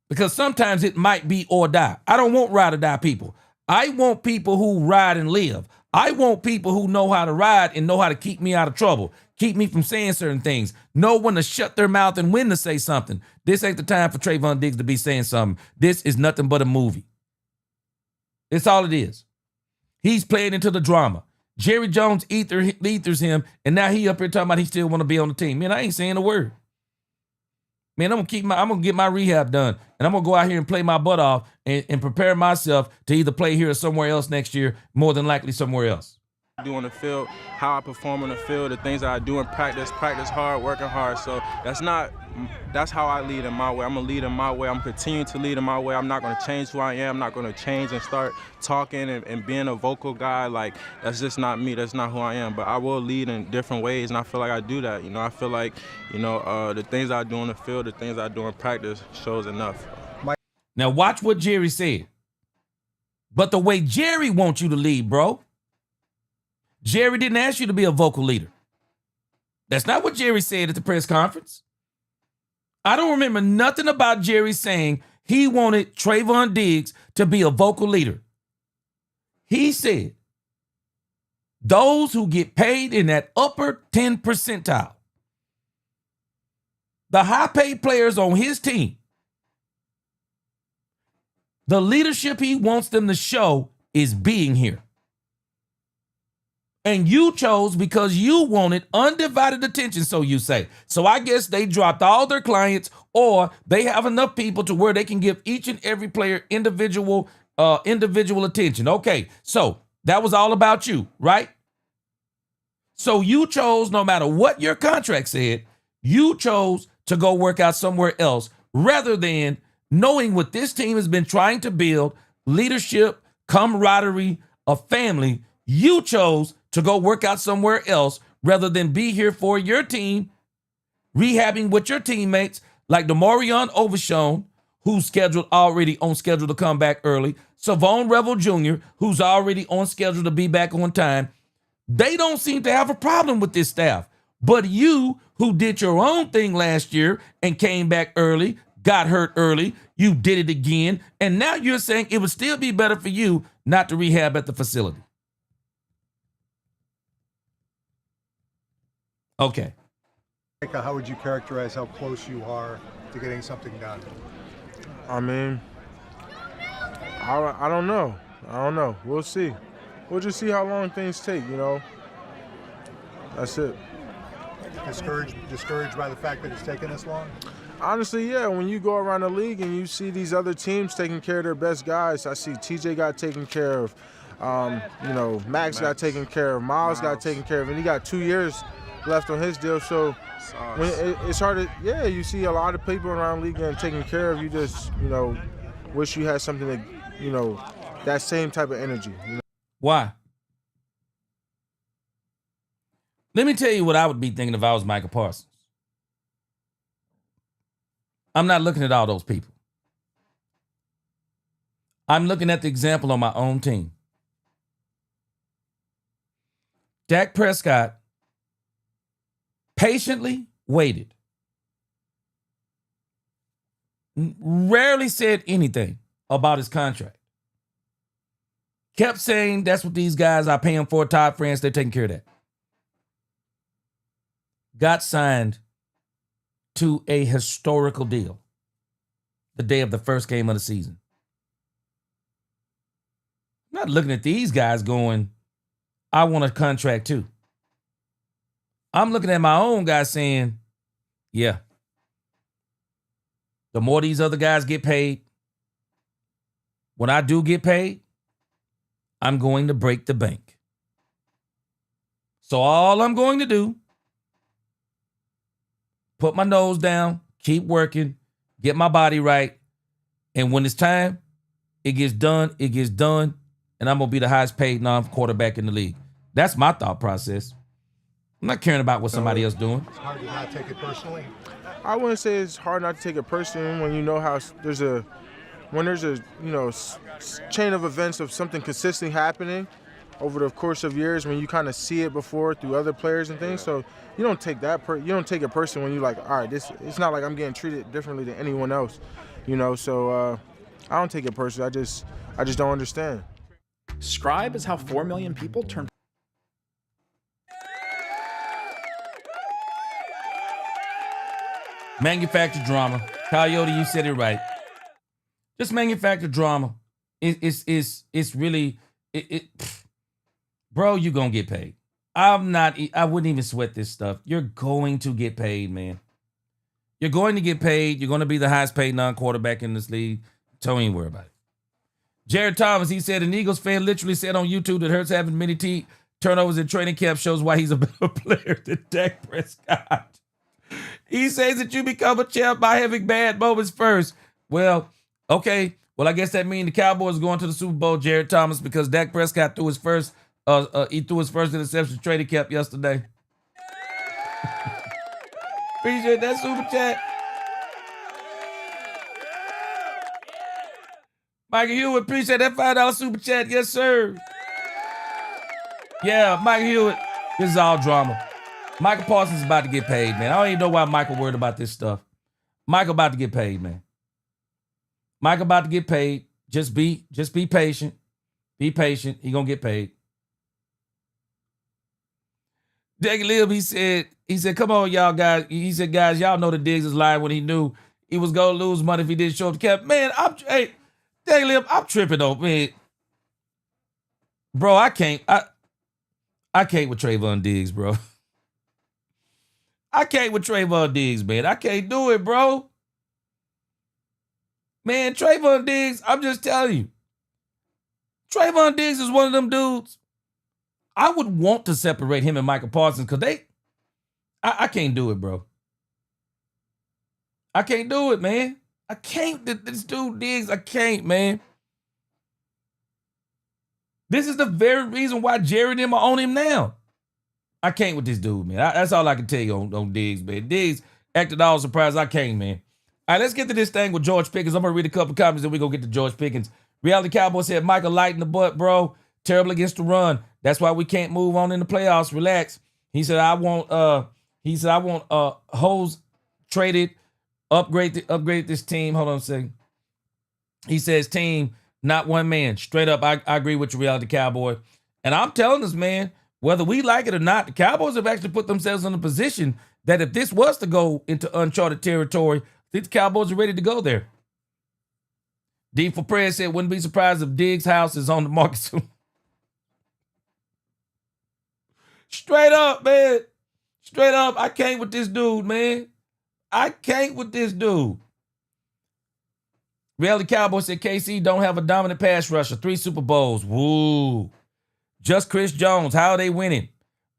because sometimes it might be or die. I don't want ride or die people. I want people who ride and live. I want people who know how to ride and know how to keep me out of trouble, keep me from saying certain things, know when to shut their mouth and when to say something. This ain't the time for Trayvon Diggs to be saying something. This is nothing but a movie. It's all it is. He's playing into the drama. Jerry Jones ethers him, and now he up here talking about he still want to be on the team. Man, I ain't saying a word. Man, I'm gonna get my rehab done, and I'm gonna go out here and play my butt off and prepare myself to either play here or somewhere else next year, more than likely somewhere else. Do on the field, how I perform on the field, the things that I do in practice hard, working hard. So that's how I lead in my way. I'm gonna lead in my way. I'm continuing to lead in my way. I'm not gonna change who I am. I'm not gonna change and start talking and being a vocal guy. Like, that's just not me. That's not who I am. But I will lead in different ways, and I feel like I do that. You know, I feel like, you know, the things I do on the field, the things I do in practice shows enough. Now watch what Jerry said. But the way Jerry wants you to lead, bro. Jerry didn't ask you to be a vocal leader. That's not what Jerry said at the press conference. I don't remember nothing about Jerry saying he wanted Trayvon Diggs to be a vocal leader. He said, those who get paid in that upper 10 percentile, the high-paid players on his team, the leadership he wants them to show is being here. And you chose because you wanted undivided attention, so you say. So I guess they dropped all their clients, or they have enough people to where they can give each and every player individual attention. Okay, so that was all about you, right? So you chose, no matter what your contract said, you chose to go work out somewhere else rather than knowing what this team has been trying to build, leadership, camaraderie, a family. You chose to go work out somewhere else rather than be here for your team, rehabbing with your teammates like DeMarion Overshown, who's already on schedule to come back early, Savon Revel Jr., who's already on schedule to be back on time. They don't seem to have a problem with this staff. But you, who did your own thing last year and came back early, got hurt early, you did it again, and now you're saying it would still be better for you not to rehab at the facility. Okay. Micah, how would you characterize how close you are to getting something done? I mean, I don't know. I don't know. We'll see. We'll just see how long things take, you know. That's it. Discouraged by the fact that it's taken this long? Honestly, yeah. When you go around the league and you see these other teams taking care of their best guys, I see TJ got taken care of. You know, Max got taken care of. Miles got taken care of, and he got 2 years left on his deal. So when it's hard to, yeah, you see a lot of people around the league getting taken care of. You just, you know, wish you had something that, you know, that same type of energy. You know? Why? Let me tell you what I would be thinking if I was Micah Parsons. I'm not looking at all those people. I'm looking at the example on my own team. Dak Prescott patiently waited. Rarely said anything about his contract. Kept saying that's what these guys are paying for. Todd France, they're taking care of that. Got signed to a historical deal the day of the first game of the season. I'm not looking at these guys going, I want a contract too. I'm looking at my own guy saying, yeah, the more these other guys get paid, when I do get paid, I'm going to break the bank. So all I'm going to do, put my nose down, keep working, get my body right, and when it's time, it gets done, and I'm going to be the highest paid non-quarterback in the league. That's my thought process. I'm not caring about what somebody else doing. It's hard to not take it personally. I wouldn't say it's hard not to take it personally when you know how there's a you know, chain of events of something consistently happening over the course of years, when you kind of see it before through other players and things. So you don't take you don't take it personally when you're like, all right, it's not like I'm getting treated differently than anyone else, you know. So I don't take it personally. I just don't understand. Scribe is how 4 million people turn. Manufactured drama. Coyote, you said it right. Just manufactured drama. It's really bro, you gonna get paid. I wouldn't even sweat this stuff. You're going to get paid, man. You're going to get paid. You're going to be the highest paid non-quarterback in this league. Don't even worry about it. Jared Thomas, he said, an Eagles fan literally said on YouTube that Hurts having many turnovers in training camp shows why he's a better player than Dak Prescott. He says that you become a champ by having bad moments first. Well, okay. Well, I guess that means the Cowboys are going to the Super Bowl, Jared Thomas, because Dak Prescott threw his first interception training camp yesterday. Appreciate that super chat. Micah Hewitt, appreciate that $5 super chat. Yes, sir. Yeah, Micah Hewitt. This is all drama. Michael Parsons is about to get paid, man. I don't even know why Michael worried about this stuff. Michael about to get paid, man. Michael about to get paid. Just be patient. Be patient. He gonna get paid. Daggy Lib, he said, come on, y'all guys. He said, guys, y'all know the Diggs is lying when he knew he was gonna lose money if he didn't show up to camp. Man, Daggy Lib, I'm tripping though, man. Bro, I can't with Trayvon Diggs, bro. I can't with Trayvon Diggs, man. I can't do it, bro. Man, Trayvon Diggs, I'm just telling you. Trayvon Diggs is one of them dudes. I would want to separate him and Michael Parsons because I can't do it, bro. I can't do it, man. I can't. This dude Diggs, I can't, man. This is the very reason why Jerry and them are on him now. I can't with this dude, man. That's all I can tell you on Diggs, man. Diggs acted all surprised. I can't, man. All right, let's get to this thing with George Pickens. I'm going to read a couple comments and we're going to get to George Pickens. Reality Cowboy said, Michael light in the butt, bro. Terrible against the run. That's why we can't move on in the playoffs. Relax. He said, I want hoes traded, upgrade this team. Hold on a second. He says, team, not one man. Straight up, I agree with you, Reality Cowboy. And I'm telling us, man, whether we like it or not, the Cowboys have actually put themselves in a position that if this was to go into uncharted territory, I think the Cowboys are ready to go there. D for Prayer said, wouldn't be surprised if Diggs' house is on the market soon. Straight up, man. Straight up, I can't with this dude, man. I can't with this dude. Reality Cowboy said, KC don't have a dominant pass rusher. 3 Super Bowls. Woo. Just Chris Jones. How are they winning?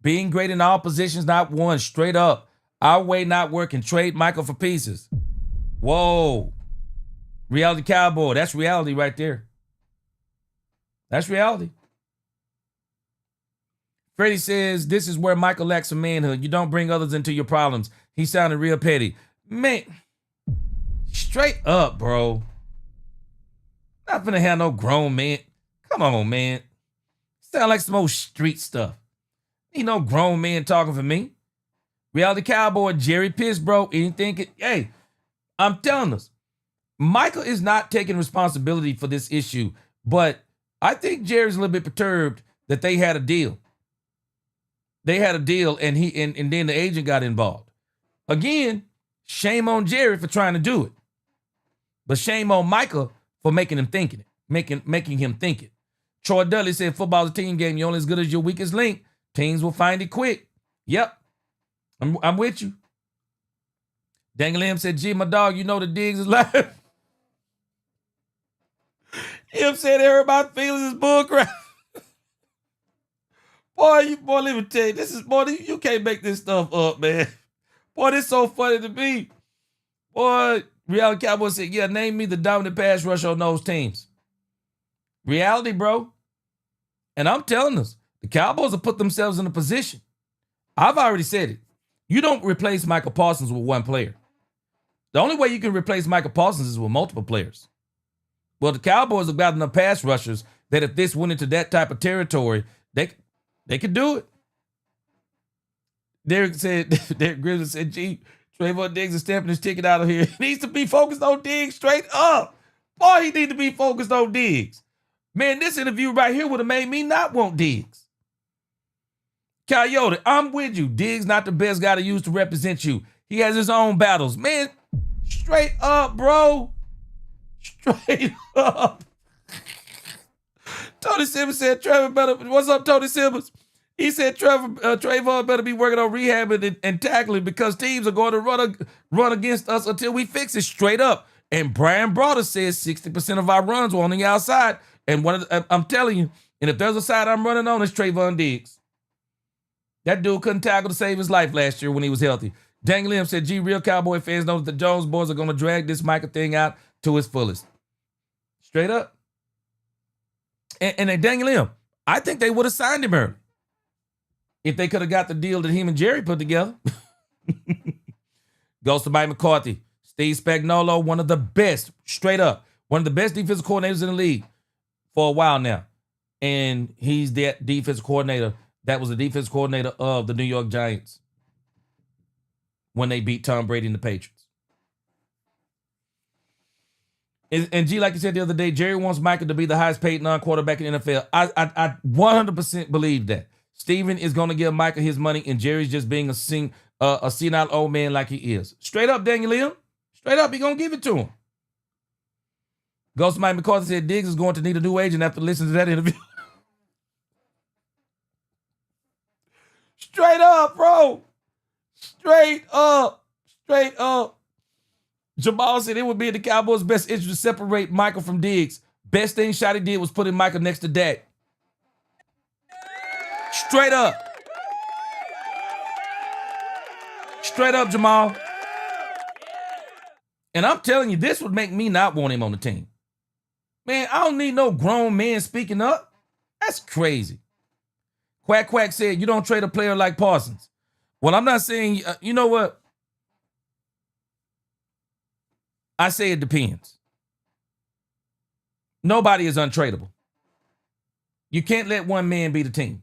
Being great in all positions, not one. Straight up. Our way not working. Trade Michael for pieces. Whoa. Reality Cowboy. That's reality right there. That's reality. Freddie says, this is where Michael lacks some manhood. You don't bring others into your problems. He sounded real petty. Man, straight up, bro. Not finna have no grown man. Come on, man. Sound like some old street stuff. Ain't no grown man talking for me. Reality Cowboy, Jerry Piss, bro. Anything? Hey, I'm telling us, Michael is not taking responsibility for this issue, but I think Jerry's a little bit perturbed that they had a deal. They had a deal, and and then the agent got involved. Again, shame on Jerry for trying to do it, but shame on Micah for making him thinking it, making him think it. Troy Dudley said, "Football's a team game. You're only as good as your weakest link. Teams will find it quick." Yep, I'm with you. Dangle said, "Gee, my dog, you know the Diggs is live." Him said, "Everybody feels his bullcrap." Boy, let me tell you, this is, boy, you can't make this stuff up, man. Boy, this is so funny to me. Boy, Reality Cowboy said, yeah, name me the dominant pass rush on those teams. Reality, bro. And I'm telling us, the Cowboys have put themselves in a position. I've already said it. You don't replace Michael Parsons with one player. The only way you can replace Michael Parsons is with multiple players. Well, the Cowboys have got enough pass rushers that if this went into that type of territory, they could do it. Derek Grizzly said, gee, Trayvon Diggs is stamping his ticket out of here. He needs to be focused on Diggs straight up. Boy, he needs to be focused on Diggs. Man, this interview right here would have made me not want Diggs. Coyote, I'm with you. Diggs not the best guy to use to represent you. He has his own battles. Man, straight up, bro. Straight up. Tony Simmons said, Trevor better, what's up, Tony Simmons? He said, Trayvon better be working on rehabbing and tackling because teams are going to run against us until we fix it straight up. And Brian Broaddus says 60% of our runs were on the outside. And I'm telling you, and if there's a side I'm running on, it's Trayvon Diggs. That dude couldn't tackle to save his life last year when he was healthy. Dang Lim said, real Cowboy fans know that the Jones boys are going to drag this Micah thing out to its fullest. Straight up. And then Dang Lim, I think they would have signed him early if they could have got the deal that him and Jerry put together. Goes to Mike McCarthy. Steve Spagnuolo, one of the best, straight up, one of the best defensive coordinators in the league for a while now. And he's that defensive coordinator. That was the defensive coordinator of the New York Giants when they beat Tom Brady and the Patriots. And G, like you said the other day, Jerry wants Micah to be the highest paid non-quarterback in the NFL. I 100% believe that. Steven is going to give Micah his money, and Jerry's just being a senile old man like he is. Straight up, Daniel Lim. Straight up, he going to give it to him. Ghost Mike McCarthy said Diggs is going to need a new agent after listening to that interview. Straight up, bro. Straight up. Straight up. Jamal said it would be in the Cowboys' best interest to separate Micah from Diggs. Best thing Shotty did was putting Micah next to Dak. Straight up. Straight up, Jamal. And I'm telling you, this would make me not want him on the team. Man, I don't need no grown man speaking up. That's crazy. Quack Quack said, you don't trade a player like Parsons. Well, I'm not saying, you know what? I say it depends. Nobody is untradeable. You can't let one man be the team.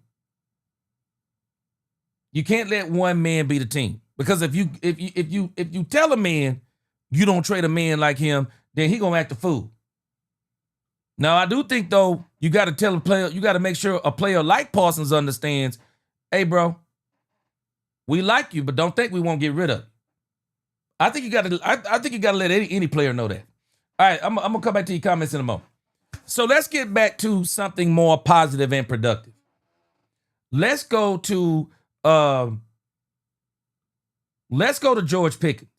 You can't let one man be the team. Because if you tell a man you don't trade a man like him, then he gonna act a fool. Now, I do think, though, you got to tell a player, you got to make sure a player like Parsons understands, hey, bro, we like you, but don't think we won't get rid of you. I think you got to let any player know that. All right, I'm going to come back to your comments in a moment. So let's get back to something more positive and productive. Let's go to George Pickens.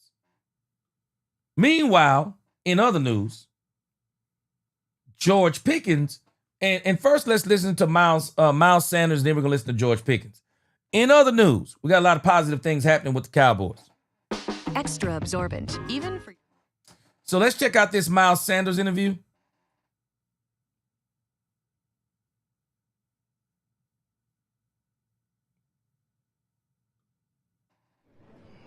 Meanwhile, in other news, George Pickens, and first let's listen to Miles Sanders, then we're going to listen to George Pickens. In other news, we got a lot of positive things happening with the Cowboys. Extra absorbent, even for... So let's check out this Miles Sanders interview.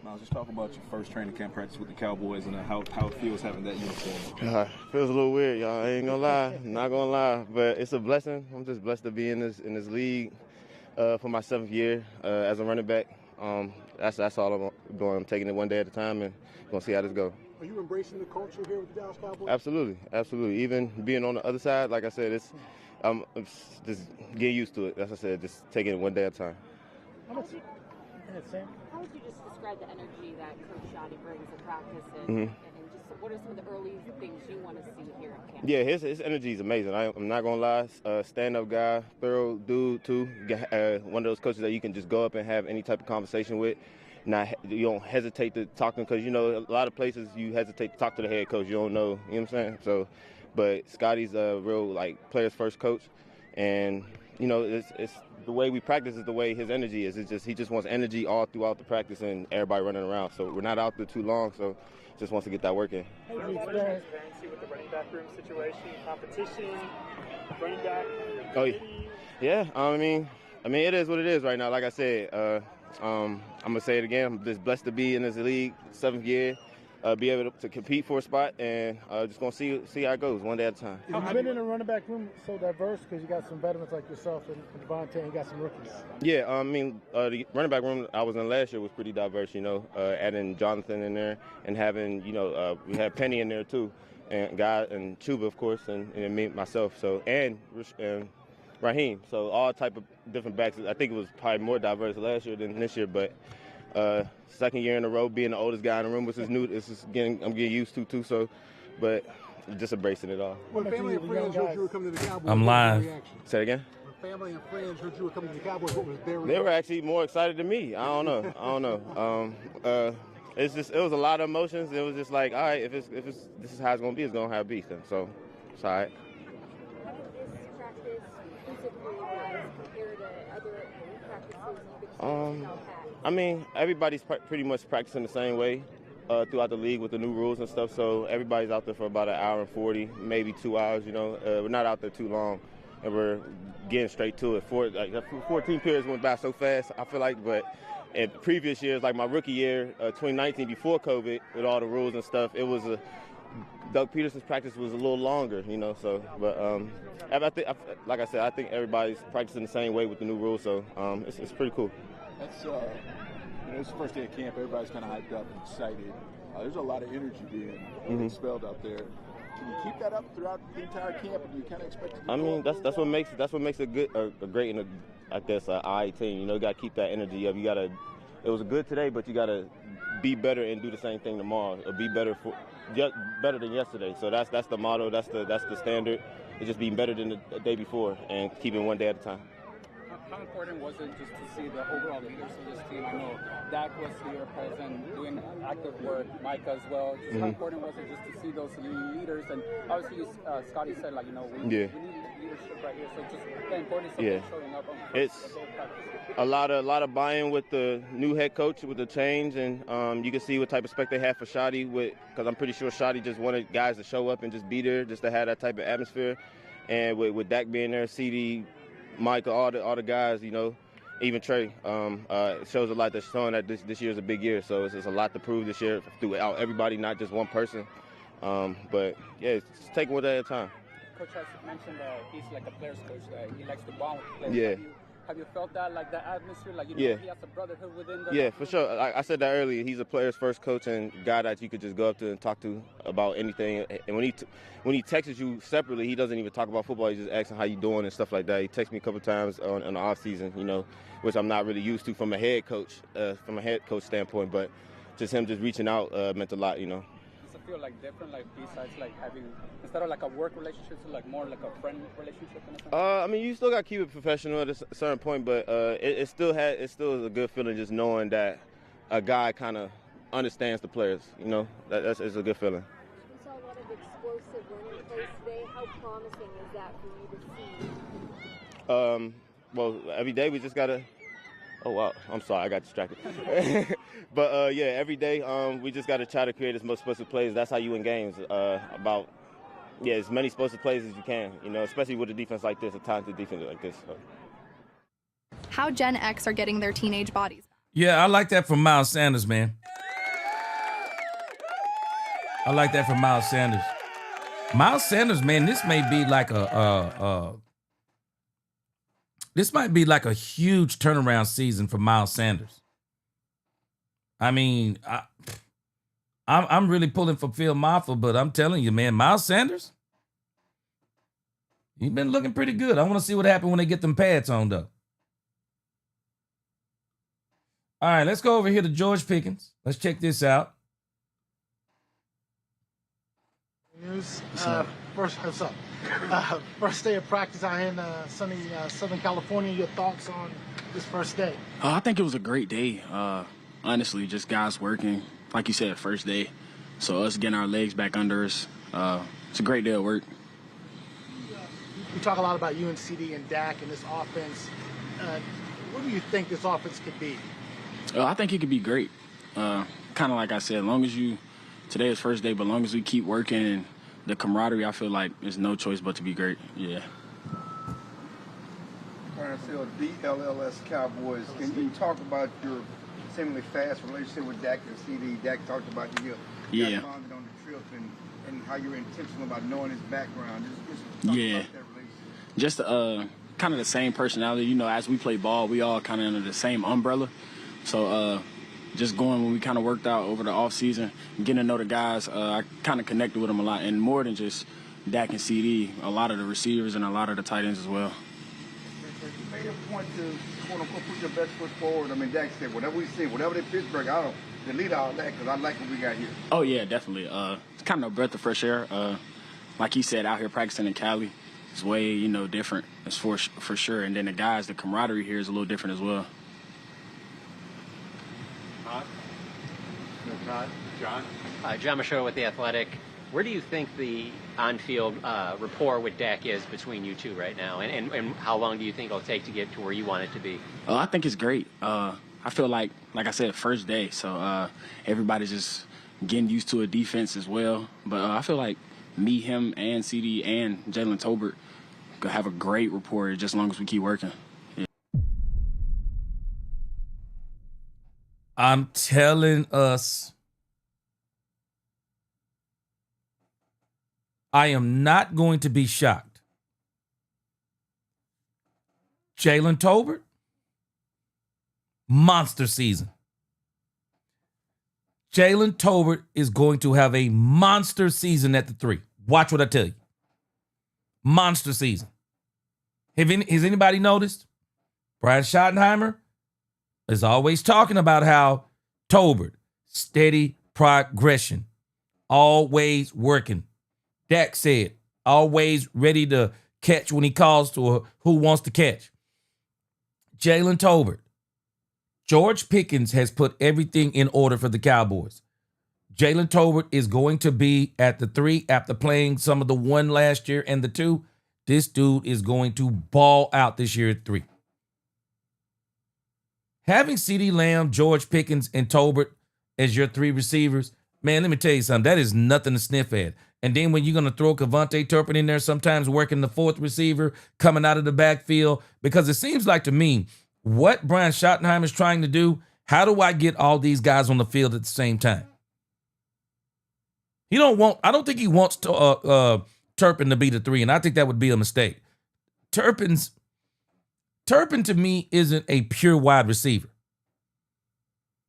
Miles, just talk about your first training camp practice with the Cowboys and how it feels having that uniform. Feels a little weird, y'all. I ain't gonna lie, not gonna lie, but it's a blessing. I'm just blessed to be in this league for my 7th year as a running back. That's all I'm doing. I'm taking it one day at a time and gonna see how this goes. Are you embracing the culture here with the Dallas Cowboys? Absolutely. Even being on the other side, like I said, I'm just getting used to it. As I said, just taking it one day at a time. How would you just describe the energy that Coach Shotty brings to practice and just what are some of the early things you want to see here at camp? Yeah, his energy is amazing. I'm not going to lie. Stand-up guy, thorough dude, too. One of those coaches that you can just go up and have any type of conversation with. You don't hesitate to talk to him because, you know, a lot of places you hesitate to talk to the head coach. You don't know, you know what I'm saying? So, but Scotty's a real, players first coach. And, you know, it's the way we practice is the way his energy is. He just wants energy all throughout the practice and everybody running around. So we're not out there too long, so just wants to get that work in. What is transparency with the running back room situation, competition, running back? Yeah. I mean, it is what it is right now. Like I said, I'm gonna say it again. I'm just blessed to be in this league, 7th year, be able to compete for a spot, and just gonna see how it goes one day at a time. You've been in the running back room so diverse because you got some veterans like yourself and Devontae, and you got some rookies. Yeah, the running back room I was in last year was pretty diverse. You know, adding Jonathan in there and having, we had Penny in there too. Chuba, of course, and me, myself. So, and Raheem. So all type of different backs. I think it was probably more diverse last year than this year, but second year in a row being the oldest guy in the room, which is new. I'm getting used to too. So, but just embracing it all. When family and friends heard you were coming to the Cowboys, I'm live. Say it again. When family and friends heard you were coming to the Cowboys, what was their reaction? They were actually more excited than me. I don't know. It was a lot of emotions. It was just like, all right, if this is how it's gonna be, it's gonna have to be. So it's all right. How did this practice physically compare to other practices you've been I mean, everybody's pretty much practicing the same way throughout the league with the new rules and stuff. So everybody's out there for about 1 hour and 40, maybe 2 hours. We're not out there too long, and we're getting straight to it. 14 periods went by so fast, I feel like, but. In previous years, like my rookie year, 2019, before COVID, with all the rules and stuff, it was Doug Peterson's practice was a little longer, So, but like I said, I think everybody's practicing the same way with the new rules, so it's pretty cool. That's it's the first day of camp. Everybody's kind of hyped up and excited. There's a lot of energy being expelled out there. Can you keep that up throughout the entire camp, and you kind of expect it to that's what makes a great and I guess an eye team. You got to keep that energy up. It was good today, but you got to be better and do the same thing tomorrow. Or be better than yesterday. So that's the motto. That's the standard. It's just being better than the day before and keeping one day at a time. How important was it just to see the overall leaders of this team? I know Dak was here present, doing active work, Micah as well. Just how important was it just to see those leaders? And obviously, Scotty said, we need leadership right here. So just the importance of them showing up on it's a lot of buy-in with the new head coach with the change, and you can see what type of respect they have for Shotty, because I'm pretty sure Shotty just wanted guys to show up and just be there, just to have that type of atmosphere. And with Dak being there, CD, Micah, all the guys, even Trey, it shows a lot that's showing that this year is a big year. So it's a lot to prove this year throughout everybody, not just one person. But yeah, it's take one day at a time. Coach has mentioned that he's like a player's coach, that he likes to bond with players. Yeah. Have you felt that, like that atmosphere? He has a brotherhood within the... Yeah, for sure. Like I said that earlier, he's a player's first coach and guy that you could just go up to and talk to about anything. And when he texts you separately, he doesn't even talk about football. He's just asking how you doing and stuff like that. He texted me a couple times on the off season, which I'm not really used to from a head coach standpoint. But just him just reaching out meant a lot, Does it feel different, besides having, instead of a work relationship, so more like a friend relationship? I mean, you still got to keep it professional at a certain point, but it still is a good feeling just knowing that a guy kind of understands the players. That's a good feeling. We saw a lot of explosive running plays today. How promising is that for you to see? Well, every day we just gotta. Oh wow, I'm sorry, I got distracted. But yeah, every day we just gotta try to create as much explosive plays. That's how you win games. As many explosive plays as you can. Especially with a defense like this, a talented defense like this. So. How Gen X are getting their teenage bodies back. Yeah, I like that from Miles Sanders, man. I like that from Miles Sanders. Miles Sanders, man, this may be like this might be like a huge turnaround season for Miles Sanders. I mean, I'm really pulling for Phil Maffa, but I'm telling you, man, Miles Sanders, he's been looking pretty good. I want to see what happens when they get them pads on, though. All right, let's go over here to George Pickens. Let's check this out. News. What's up? First day of practice out here in sunny Southern California. Your thoughts on this first day? I think it was a great day. Honestly, just guys working. Like you said, first day. So us getting our legs back under us. It's a great day of work. We talk a lot about you and CD and Dak and this offense. What do you think this offense could be? I think it could be great. Kind of like I said, today is first day, but as long as we keep working and the camaraderie, I feel like there's no choice but to be great. Yeah. DLLS Cowboys. Can you talk about your seemingly fast relationship with Dak and CD? Dak talked about you got bonded on the trip and how you're intentional about knowing his background. Just talk about that relationship. Just kind of the same personality. As we play ball, we all kind of under the same umbrella. So just going when we kind of worked out over the offseason, getting to know the guys, I kind of connected with them a lot. And more than just Dak and CD, a lot of the receivers and a lot of the tight ends as well. You made a point to, quote-unquote, put your best foot forward. I mean, Dak said, whatever we see, whatever they Pittsburgh, I don't delete all that because I like what we got here. Oh, yeah, definitely. It's kind of a breath of fresh air. Like he said, out here practicing in Cali, it's way, you know, different. It's for sure. And then the guys, the camaraderie here is a little different as well. John? John Machado with The Athletic. Where do you think the on-field rapport with Dak is between you two right now? And how long do you think it'll take to get to where you want it to be? I think it's great. I feel like I said, first day. So everybody's just getting used to a defense as well. But I feel like me, him, and CD and Jalen Tolbert could have a great rapport just as long as we keep working. Yeah. I'm telling us, I am not going to be shocked. Jalen Tolbert, monster season. Jalen Tolbert is going to have a monster season at the 3. Watch what I tell you. Monster season. Has anybody noticed? Brian Schottenheimer is always talking about how Tolbert, steady progression, always working. Dak said, always ready to catch when he calls to who wants to catch. Jalen Tolbert. George Pickens has put everything in order for the Cowboys. Jalen Tolbert is going to be at the 3 after playing some of the 1 last year and the 2. This dude is going to ball out this year at 3. Having CeeDee Lamb, George Pickens, and Tolbert as your 3 receivers, man, let me tell you something. That is nothing to sniff at. And then when you're going to throw Kevontae Turpin in there, sometimes working the 4th receiver, coming out of the backfield, because it seems like to me, what Brian Schottenheimer is trying to do, how do I get all these guys on the field at the same time? I don't think he wants Turpin to be the 3, and I think that would be a mistake. Turpin to me isn't a pure wide receiver.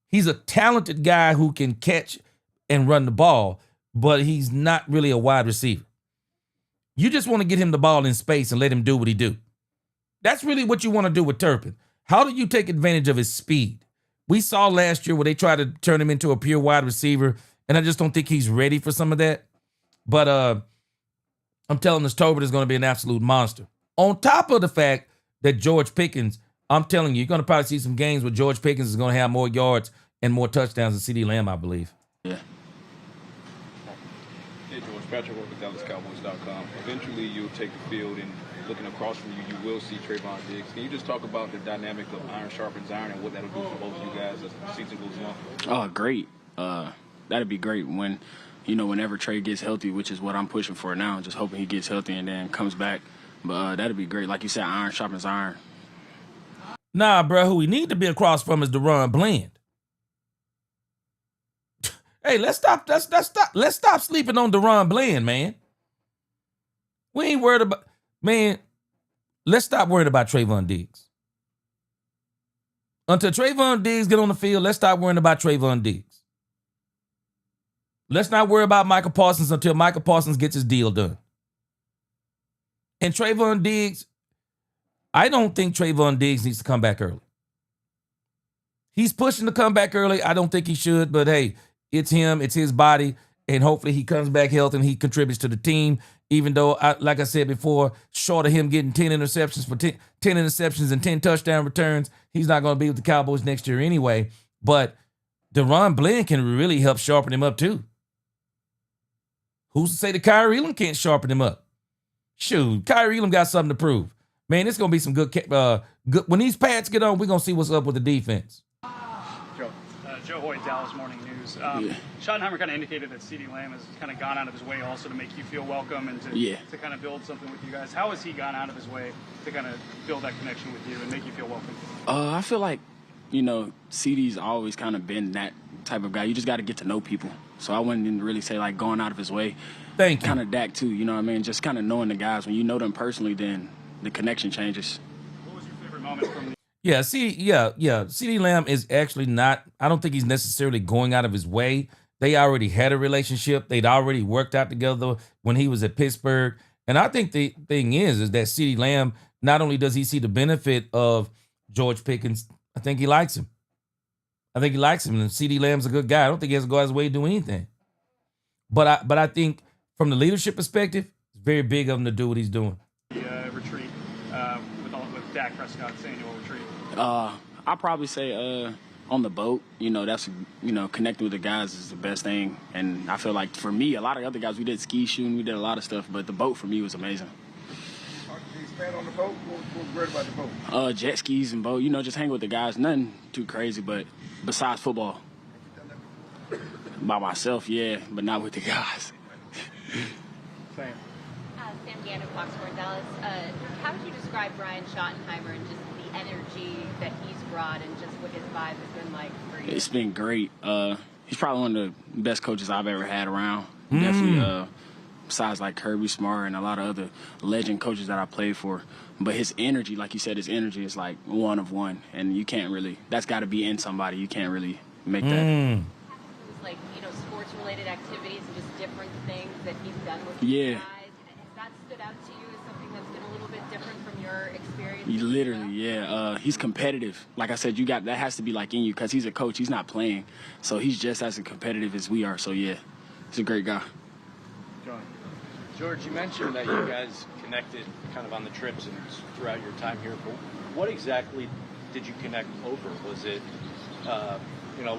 He's a talented guy who can catch and run the ball, but he's not really a wide receiver. You just want to get him the ball in space and let him do what he do. That's really what you want to do with Turpin. How do you take advantage of his speed? We saw last year where they tried to turn him into a pure wide receiver, and I just don't think he's ready for some of that. But I'm telling this, Tolbert is going to be an absolute monster. On top of the fact that George Pickens, I'm telling you, you're going to probably see some games where George Pickens is going to have more yards and more touchdowns than CeeDee Lamb, I believe. Yeah. Hey, George, Patrick with DallasCowboys.com. Eventually, you'll take the field, and looking across from you, you will see Trayvon Diggs. Can you just talk about the dynamic of iron sharpens iron and what that'll do for both of you guys as the season goes on? Oh, great. That'd be great when, whenever Trey gets healthy, which is what I'm pushing for now, just hoping he gets healthy and then comes back. But that'd be great. Like you said, iron sharpens iron. Nah, bro, who we need to be across from is DeRon Bland. Hey, let's stop sleeping on DeRon Bland, man. We ain't worried about, man, let's stop worrying about Trayvon Diggs. Until Trayvon Diggs get on the field, let's stop worrying about Trayvon Diggs. Let's not worry about Micah Parsons until Micah Parsons gets his deal done. And Trayvon Diggs, I don't think Trayvon Diggs needs to come back early. He's pushing to come back early. I don't think he should, but hey, it's him, it's his body, and hopefully he comes back healthy and he contributes to the team, even though, like I said before, short of him getting 10 interceptions and 10 touchdown returns, he's not going to be with the Cowboys next year anyway. But DeRon Bland can really help sharpen him up too. Who's to say that Kyrie Elam can't sharpen him up? Shoot, Kyrie Elam got something to prove. Man, it's going to be some good. When these pads get on, we're going to see what's up with the defense. Joe Hoyt, Dallas Morning News. Schottenheimer kind of indicated that CeeDee Lamb has kind of gone out of his way also to make you feel welcome and to kind of build something with you guys. How has he gone out of his way to kind of build that connection with you and make you feel welcome? I feel like, CeeDee's always kind of been that type of guy. You just got to get to know people. So I wouldn't really say like going out of his way. Thank you. Kind of Dak too, you know what I mean? Just kind of knowing the guys. When you know them personally, then the connection changes. What was your favorite moment from Yeah, CeeDee Lamb is actually not, I don't think he's necessarily going out of his way. They already had a relationship. They'd already worked out together when he was at Pittsburgh. And I think the thing is that CeeDee Lamb, not only does he see the benefit of George Pickens, I think he likes him. And CeeDee Lamb's a good guy. I don't think he has to go out of his way to do anything. But I think from the leadership perspective, it's very big of him to do what he's doing. The retreat with Dak Prescott's annual retreat. I'll probably say on the boat, that's, connecting with the guys is the best thing. And I feel like for me, a lot of other guys, we did ski shooting, we did a lot of stuff, but the boat for me was amazing. Did you expand on the boat? What was great about the boat? Jet skis and boat, just hang with the guys. Nothing too crazy, but besides football. By myself, yeah, but not with the guys. Sam Gannon, Fox Sports Dallas. How would you describe Brian Schottenheimer and just the energy that he's brought and just what his vibe has been like for you? It's been great. He's probably one of the best coaches I've ever had around. Definitely, besides like Kirby Smart and a lot of other legend coaches that I played for. But his energy, like you said, his energy is like one of one. And you can't really, that's got to be in somebody. You can't really make that. Like, sports-related activities and just different things that he's done with yeah. guys. Has that stood out to you as something that's been a little bit different from your experience? Literally, yeah. He's competitive. Like I said, that has to be like in you because he's a coach. He's not playing. So he's just as competitive as we are. So, yeah, he's a great guy. John. George, you mentioned that you guys connected kind of on the trips and throughout your time here. But what exactly did you connect over? Was it...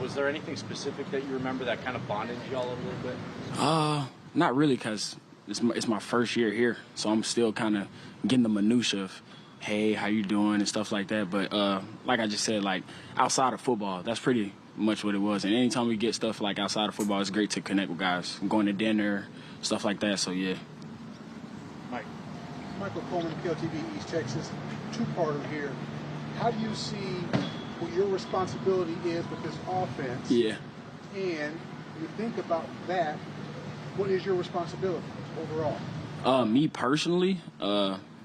was there anything specific that you remember that kind of bonded y'all a little bit? Not really, because it's my first year here, so I'm still kind of getting the minutia of, hey, how you doing and stuff like that. But like I just said, like outside of football, that's pretty much what it was. And anytime we get stuff like outside of football, it's great to connect with guys, going to dinner, stuff like that. So yeah. Mike. Michael Coleman, KLTV East Texas. Two-parter here. How do you see what your responsibility is with this offense? Yeah. And you think about that, what is your responsibility overall? Me personally,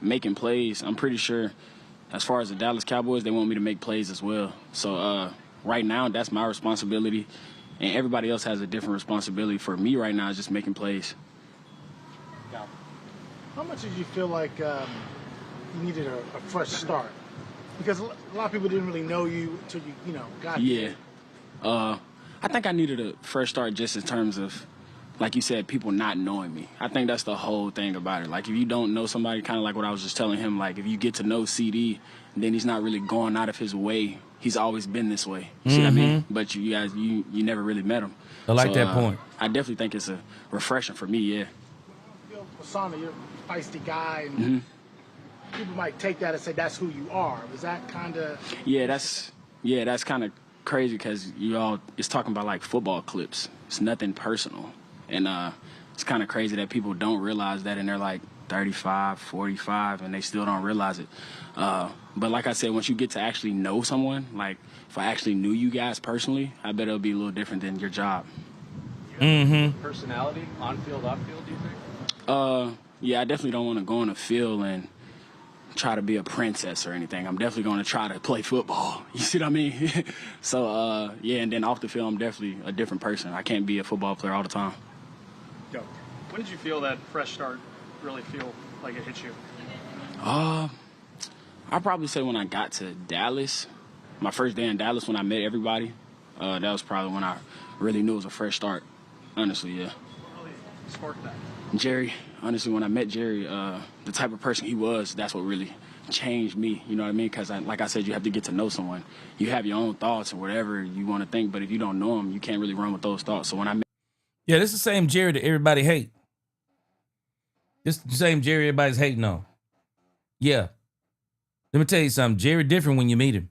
making plays, I'm pretty sure as far as the Dallas Cowboys, they want me to make plays as well. So right now, that's my responsibility. And everybody else has a different responsibility. For me right now, is just making plays. How much did you feel like you needed a fresh start? Because a lot of people didn't really know you until you got here. Yeah. I think I needed a fresh start just in terms of, like you said, people not knowing me. I think that's the whole thing about it. Like, if you don't know somebody, kind of like what I was just telling him, like, if you get to know CD, then he's not really going out of his way. He's always been this way. See what I mean? But you guys, you never really met him. I like that point. I definitely think it's a refreshing for me, yeah. Persona, you're a feisty guy, and people might take that and say that's who you are. Was that kind of... Yeah, that's kind of crazy because it's talking about like football clips. It's nothing personal. And it's kind of crazy that people don't realize that, and they're like 35, 45, and they still don't realize it. But like I said, once you get to actually know someone, like if I actually knew you guys personally, I bet it'll be a little different than your job. Personality, on-field, off-field, do you think? Yeah, I definitely don't want to go on the field and try to be a princess or anything. I'm definitely going to try to play football. You see what I mean? So, yeah, and then off the field, I'm definitely a different person. I can't be a football player all the time. Go. When did you feel that fresh start really feel like it hit you? I'd probably say when I got to Dallas, my first day in Dallas when I met everybody, that was probably when I really knew it was a fresh start. Honestly, yeah. What really sparked that? Jerry, honestly, when I met Jerry, the type of person he was, that's what really changed me. You know what I mean? Because, like I said, you have to get to know someone. You have your own thoughts or whatever you want to think, but if you don't know them, you can't really run with those thoughts. So when I met... Yeah, this is the same Jerry that everybody hate. This is the same Jerry everybody's hating on. Yeah. Let me tell you something. Jerry different when you meet him.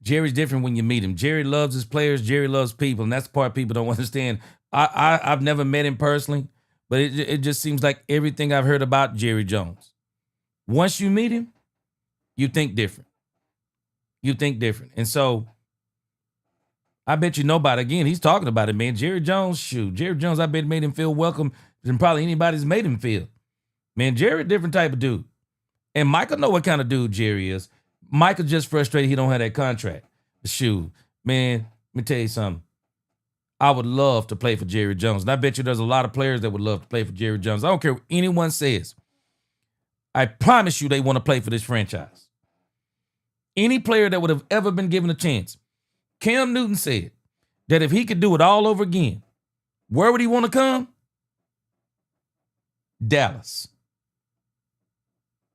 Jerry's different when you meet him. Jerry loves his players. Jerry loves people, and that's the part people don't understand. I've never met him personally, but it just seems like everything I've heard about Jerry Jones. Once you meet him, you think different. You think different. And so I bet you nobody, again, he's talking about it, man. Jerry Jones, Jerry Jones, I bet made him feel welcome than probably anybody's made him feel. Man, Jerry, a different type of dude. And Micah know what kind of dude Jerry is. Micah just frustrated he don't have that contract. Shoot, man, let me tell you something. I would love to play for Jerry Jones. And I bet you there's a lot of players that would love to play for Jerry Jones. I don't care what anyone says. I promise you they want to play for this franchise. Any player that would have ever been given a chance. Cam Newton said that if he could do it all over again, where would he want to come? Dallas.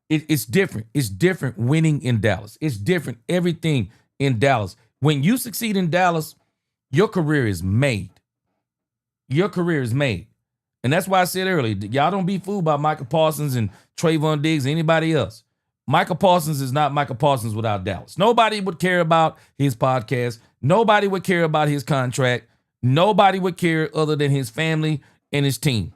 It's different. It's different winning in Dallas. It's different everything in Dallas. When you succeed in Dallas, your career is made. Your career is made. And that's why I said earlier, y'all don't be fooled by Micah Parsons and Trayvon Diggs or anybody else. Micah Parsons is not Micah Parsons without Dallas. Nobody would care about his podcast. Nobody would care about his contract. Nobody would care other than his family and his team.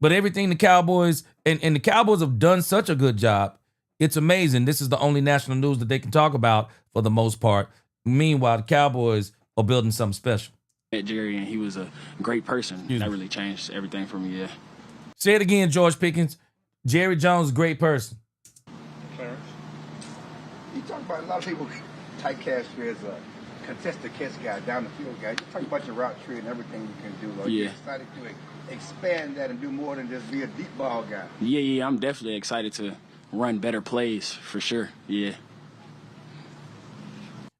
But everything the Cowboys, and the Cowboys have done such a good job, it's amazing. This is the only national news that they can talk about for the most part. Meanwhile, the Cowboys are building something special. Met Jerry, and he was a great person. That really changed everything for me, yeah. Say it again, George Pickens. Jerry Jones, great person. Clarence? You talk about a lot of people typecast you as a contested catch guy, down the field guy. You talk about your route tree and everything you can do. Are you excited to expand that and do more than just be a deep ball guy? Yeah, I'm definitely excited to run better plays for sure, yeah.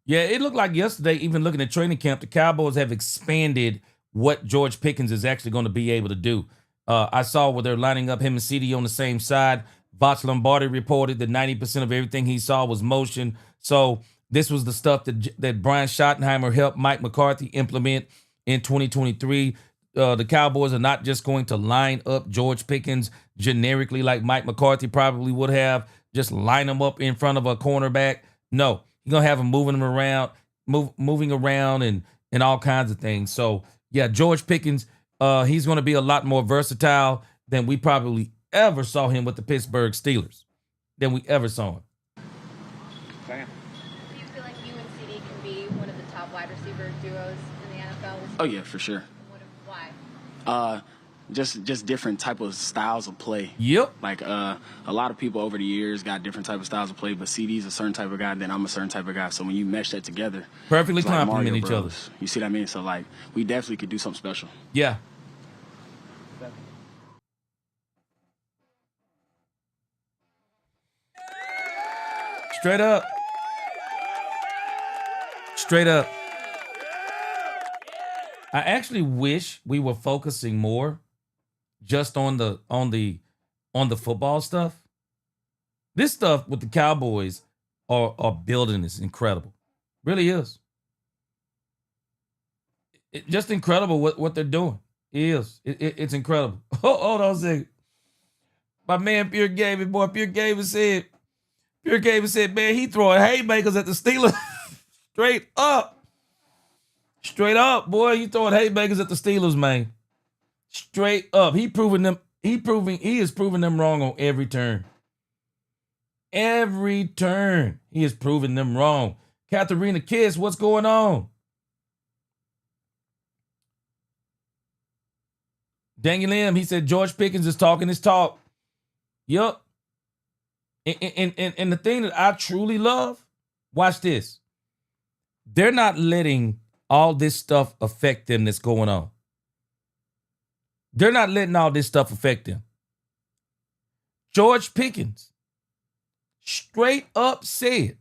Yeah, it looked like yesterday, even looking at training camp, the Cowboys have expanded what George Pickens is actually going to be able to do. I saw where they're lining up him and CD on the same side. Voch Lombardi reported that 90% of everything he saw was motion. So this was the stuff that Brian Schottenheimer helped Mike McCarthy implement in 2023. The Cowboys are not just going to line up George Pickens generically like Mike McCarthy probably would have, just line him up in front of a cornerback. No, you're going to have him moving around and all kinds of things. So, yeah, George Pickens, he's going to be a lot more versatile than we probably ever saw him with the Pittsburgh Steelers, than we ever saw him. Do you feel like you and CD can be one of the top wide receiver duos in the NFL? Oh, yeah, for sure. Why? Just different type of styles of play. Yep. Like a lot of people over the years got different type of styles of play, but CD's a certain type of guy, then I'm a certain type of guy. So when you mesh that together, perfectly it's like complement Mario each other. Bros. You see what I mean? So like we definitely could do something special. Yeah. Straight up. Straight up. I actually wish we were focusing more just on the football stuff. This stuff with the Cowboys are building is incredible. Really is. Just incredible what they're doing. It is. It's incredible. Hold on a second. My man Pure Gamer, boy, Pure Gamer said, man, he throwing haymakers at the Steelers. Straight up. Straight up, boy, you throwing haymakers at the Steelers, man. Straight up. He is proving them wrong on every turn. Every turn, he is proving them wrong. Katharina Kiss, what's going on? Daniel M., he said George Pickens is talking his talk. Yup. And the thing that I truly love, watch this. They're not letting all this stuff affect them that's going on. They're not letting all this stuff affect them. George Pickens straight up said,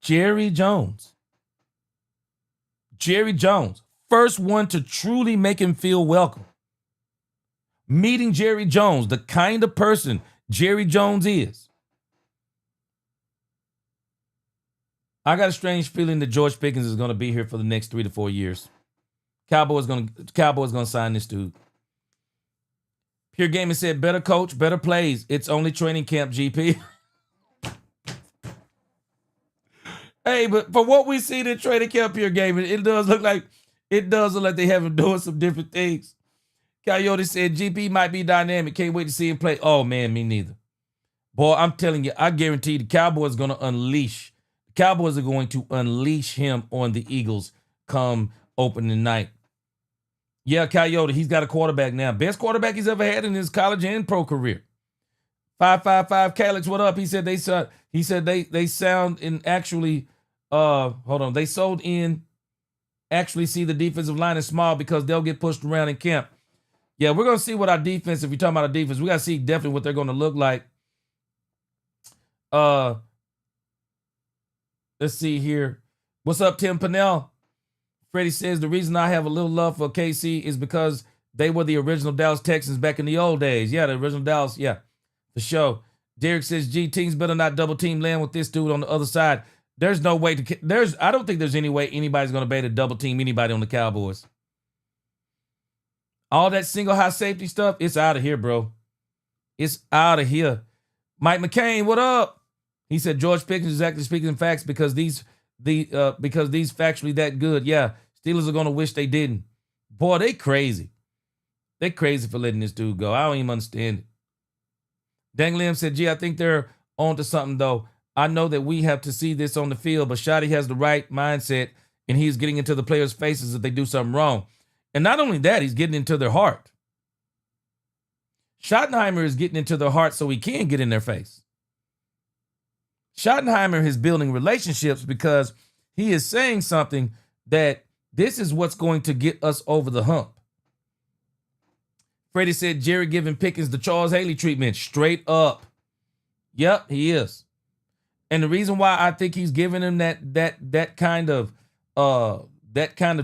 Jerry Jones, first one to truly make him feel welcome. Meeting Jerry Jones, the kind of person Jerry Jones is. I got a strange feeling that George Pickens is going to be here for the next 3 to 4 years. Cowboys going to sign this dude. Pure Gaming said, better coach, better plays. It's only training camp, GP. Hey, but for what we see in training camp, Pure Gaming, it does look like they have him doing some different things. Coyote said, GP might be dynamic. Can't wait to see him play. Oh, man, me neither. Boy, I'm telling you, I guarantee the Cowboys are going to unleash. The Cowboys are going to unleash him on the Eagles come opening night. Yeah, Coyote, he's got a quarterback now. Best quarterback he's ever had in his college and pro career. 555 Calix, what up? He said they sound in actually hold on. They sold in actually see the defensive line is small because they'll get pushed around in camp. Yeah, we're gonna see what our defense, if you're talking about our defense, we gotta see definitely what they're gonna look like. Let's see here. What's up, Tim Pennell? Freddie says the reason I have a little love for KC is because they were the original Dallas Texans back in the old days. Yeah, the original Dallas, yeah, for sure. Derek says, G, teams better not double team land with this dude on the other side. There's no way to, I don't think there's any way anybody's going to be able to double team anybody on the Cowboys. All that single high safety stuff, it's out of here, bro. It's out of here. Mike McCain, what up? He said George Pickens is actually speaking facts because these factually that good. Yeah, Steelers are going to wish they didn't. Boy, they crazy. They crazy for letting this dude go. I don't even understand it. Dang Lim said, gee, I think they're on to something, though. I know that we have to see this on the field, but Shotty has the right mindset, and he's getting into the players' faces if they do something wrong. And not only that, he's getting into their heart. Schottenheimer is getting into their heart so he can get in their face. Schottenheimer is building relationships because he is saying something that this is what's going to get us over the hump. Freddie said Jerry giving Pickens the Charles Haley treatment. Straight up. Yep, he is. And the reason why I think he's giving him that kind of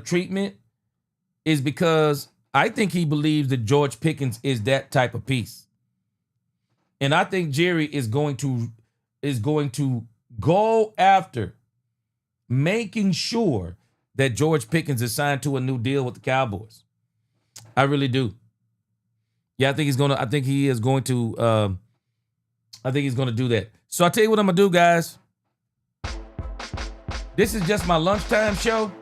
treatment is because I think he believes that George Pickens is that type of piece. And I think Jerry is going to go after making sure that George Pickens is signed to a new deal with the Cowboys. I really do. Yeah, I think he's going to do that. So I'll tell you what I'm going to do, guys. This is just my lunchtime show.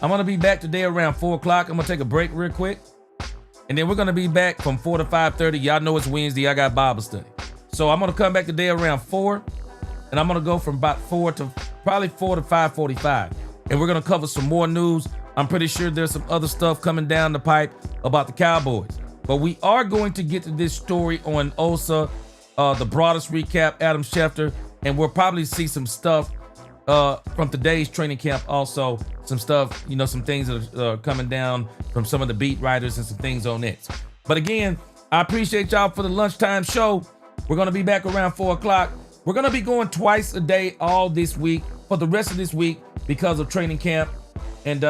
I'm going to be back today around 4 o'clock. I'm going to take a break real quick. And then we're going to be back from 4 to 5:30. Y'all know it's Wednesday. I got Bible study. So I'm going to come back today around 4. And I'm going to go from about 4 to 5:45. And we're going to cover some more news. I'm pretty sure there's some other stuff coming down the pipe about the Cowboys. But we are going to get to this story on OSA, the Broaddus recap, Adam Schefter, and we'll probably see some stuff from today's training camp also. Some stuff, some things that are coming down from some of the beat writers and some things on it. But again, I appreciate y'all for the lunchtime show. We're going to be back around 4 o'clock. We're going to be going twice a day all this week for the rest of this week because of training camp. And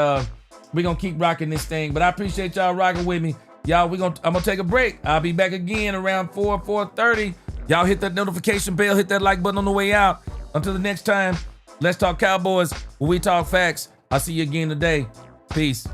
we're going to keep rocking this thing. But I appreciate y'all rocking with me. Y'all, I'm going to take a break. I'll be back again around 4:30. Y'all hit that notification bell, hit that like button on the way out. Until the next time, let's talk Cowboys, where we talk facts. I'll see you again today. Peace.